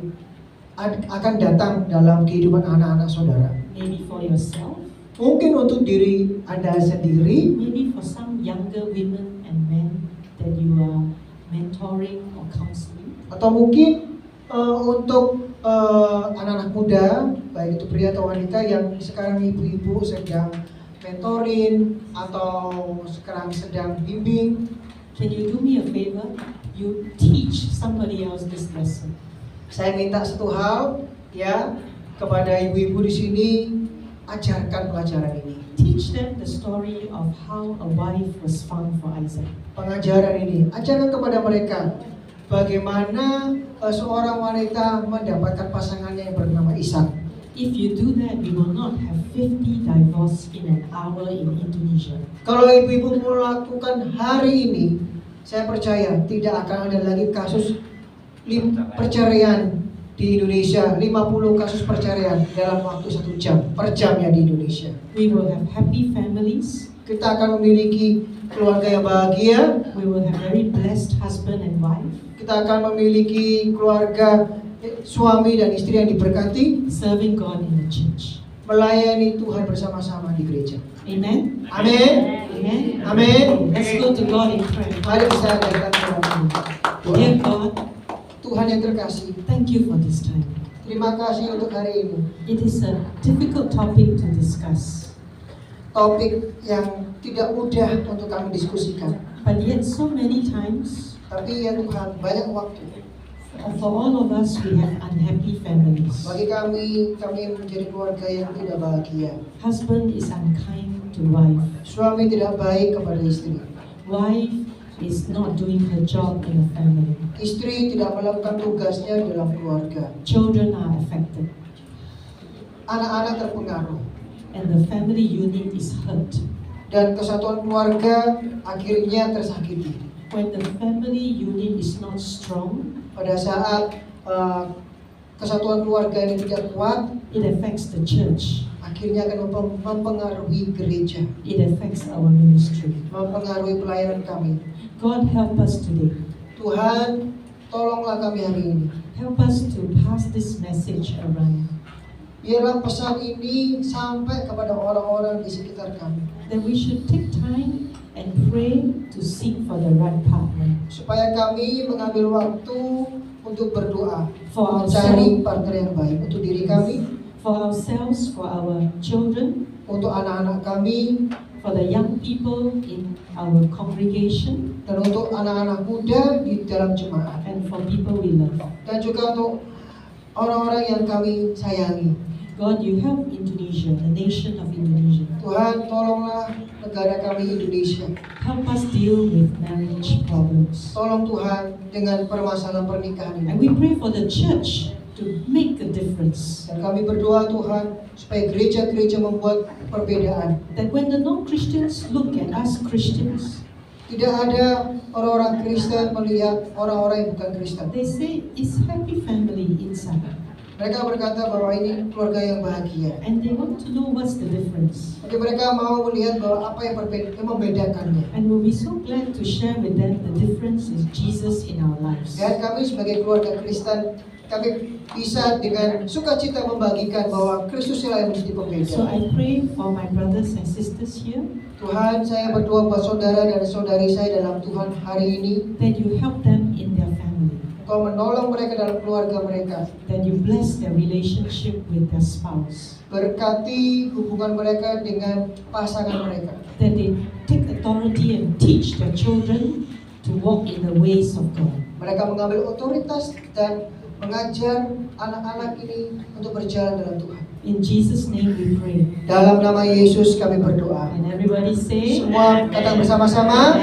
akan datang dalam kehidupan anak-anak saudara. maybe for yourself, Mungkin untuk diri Anda sendiri, maybe for some younger women and men that you are mentoring or counseling. atau mungkin untuk anak-anak muda, baik itu pria atau wanita yang sekarang ibu-ibu sedang mentorin atau sekarang sedang bimbing. Can you do me a favor? You teach somebody else this lesson. Saya minta satu hal ya kepada ibu-ibu di sini, ajarkan pelajaran ini. Teach them the story of how a wife was found for Isaac. Pengajaran ini, ajarkan kepada mereka bagaimana seorang wanita mendapatkan pasangannya yang bernama Ishak. If you do that, we will not have 50 divorce in an hour in Indonesia. Kalau ibu-ibu melakukan hari ini, saya percaya tidak akan ada lagi kasus perceraian di Indonesia, 50 kasus perceraian dalam waktu 1 jam per jamnya di Indonesia. We will have happy families. Kita akan memiliki keluarga yang bahagia, We will have very blessed husband and wife. kita akan memiliki keluarga suami dan istri yang diberkati, Serving God in the church. melayani Tuhan bersama-sama di gereja. Amen? Amin. Amen? Amin. Let's go to God in prayer. Mari kita datang kepada Dear God, Tuhan yang terkasih. thank you for this time. Terima kasih untuk hari ini. It is a difficult topic to discuss, Topik yang tidak mudah untuk kami diskusikan. but yet so many times, Tapi ya Tuhan, banyak waktu. for all of us, we have unhappy families. Bagi kami menjadi keluarga yang tidak bahagia. Husband is unkind to wife. Suami tidak baik kepada istri. Wife is not doing her job in a family. Istri tidak melakukan tugasnya dalam keluarga. Children are affected, Anak-anak terpengaruh. and the family unit is hurt. Dan kesatuan keluarga akhirnya tersakiti. when the family unit is not strong, pada saat kesatuan keluarga ini tidak kuat, it affects the church. akhirnya akan mempengaruhi gereja, It affects our ministry. mempengaruhi pelayanan kami. God help us today. Tuhan, tolonglah kami hari ini. Help us to pass this message around. Biarlah pesan ini sampai kepada orang-orang di sekitar kami. That we should take time and pray to seek for the right partner. Supaya kami mengambil waktu untuk berdoa, For mencari ourselves, partner yang baik untuk diri kami, for ourselves, for our children, untuk anak-anak kami, for the young people in our congregation, dan untuk anak-anak muda di dalam jemaat, and for people we love. dan juga untuk orang-orang yang kami sayangi. God, you help Indonesia, the nation of Indonesia. Tuhan, tolonglah negara kami Indonesia. Help us deal with marriage problems. Tolong Tuhan dengan permasalahan pernikahan And ini. we pray for the church to make a difference. Dan kami berdoa Tuhan supaya gereja-gereja membuat perbedaan. That when the non-Christians look at us Christians, Tidak ada orang-orang Kristen melihat orang-orang yang bukan Kristen. they say it's happy family inside. Mereka berkata bahwa ini keluarga yang bahagia. And they want to know what's the difference. Jadi mereka mau melihat bahwa apa yang membedakannya. And we'll be so glad to share with them the difference is Jesus in our lives. Dan kami sebagai keluarga Kristen, kami bisa dengan sukacita membagikan bahwa Kristuslah yang menjadi pembeda. So I pray for my brothers and sisters here Tuhan, saya berdoa buat saudara dan saudari saya dalam Tuhan hari ini. that you help them in their family, Kau menolong mereka dalam keluarga mereka. that you bless their relationship with their spouse, Berkati hubungan mereka dengan pasangan mereka. that they take authority and teach their children to walk in the ways of God. Mereka mengambil otoritas dan mengajar anak-anak ini untuk berjalan dalam Tuhan. In Jesus' name we pray. Dalam nama Yesus kami berdoa. And everybody say, Semua kata bersama-sama.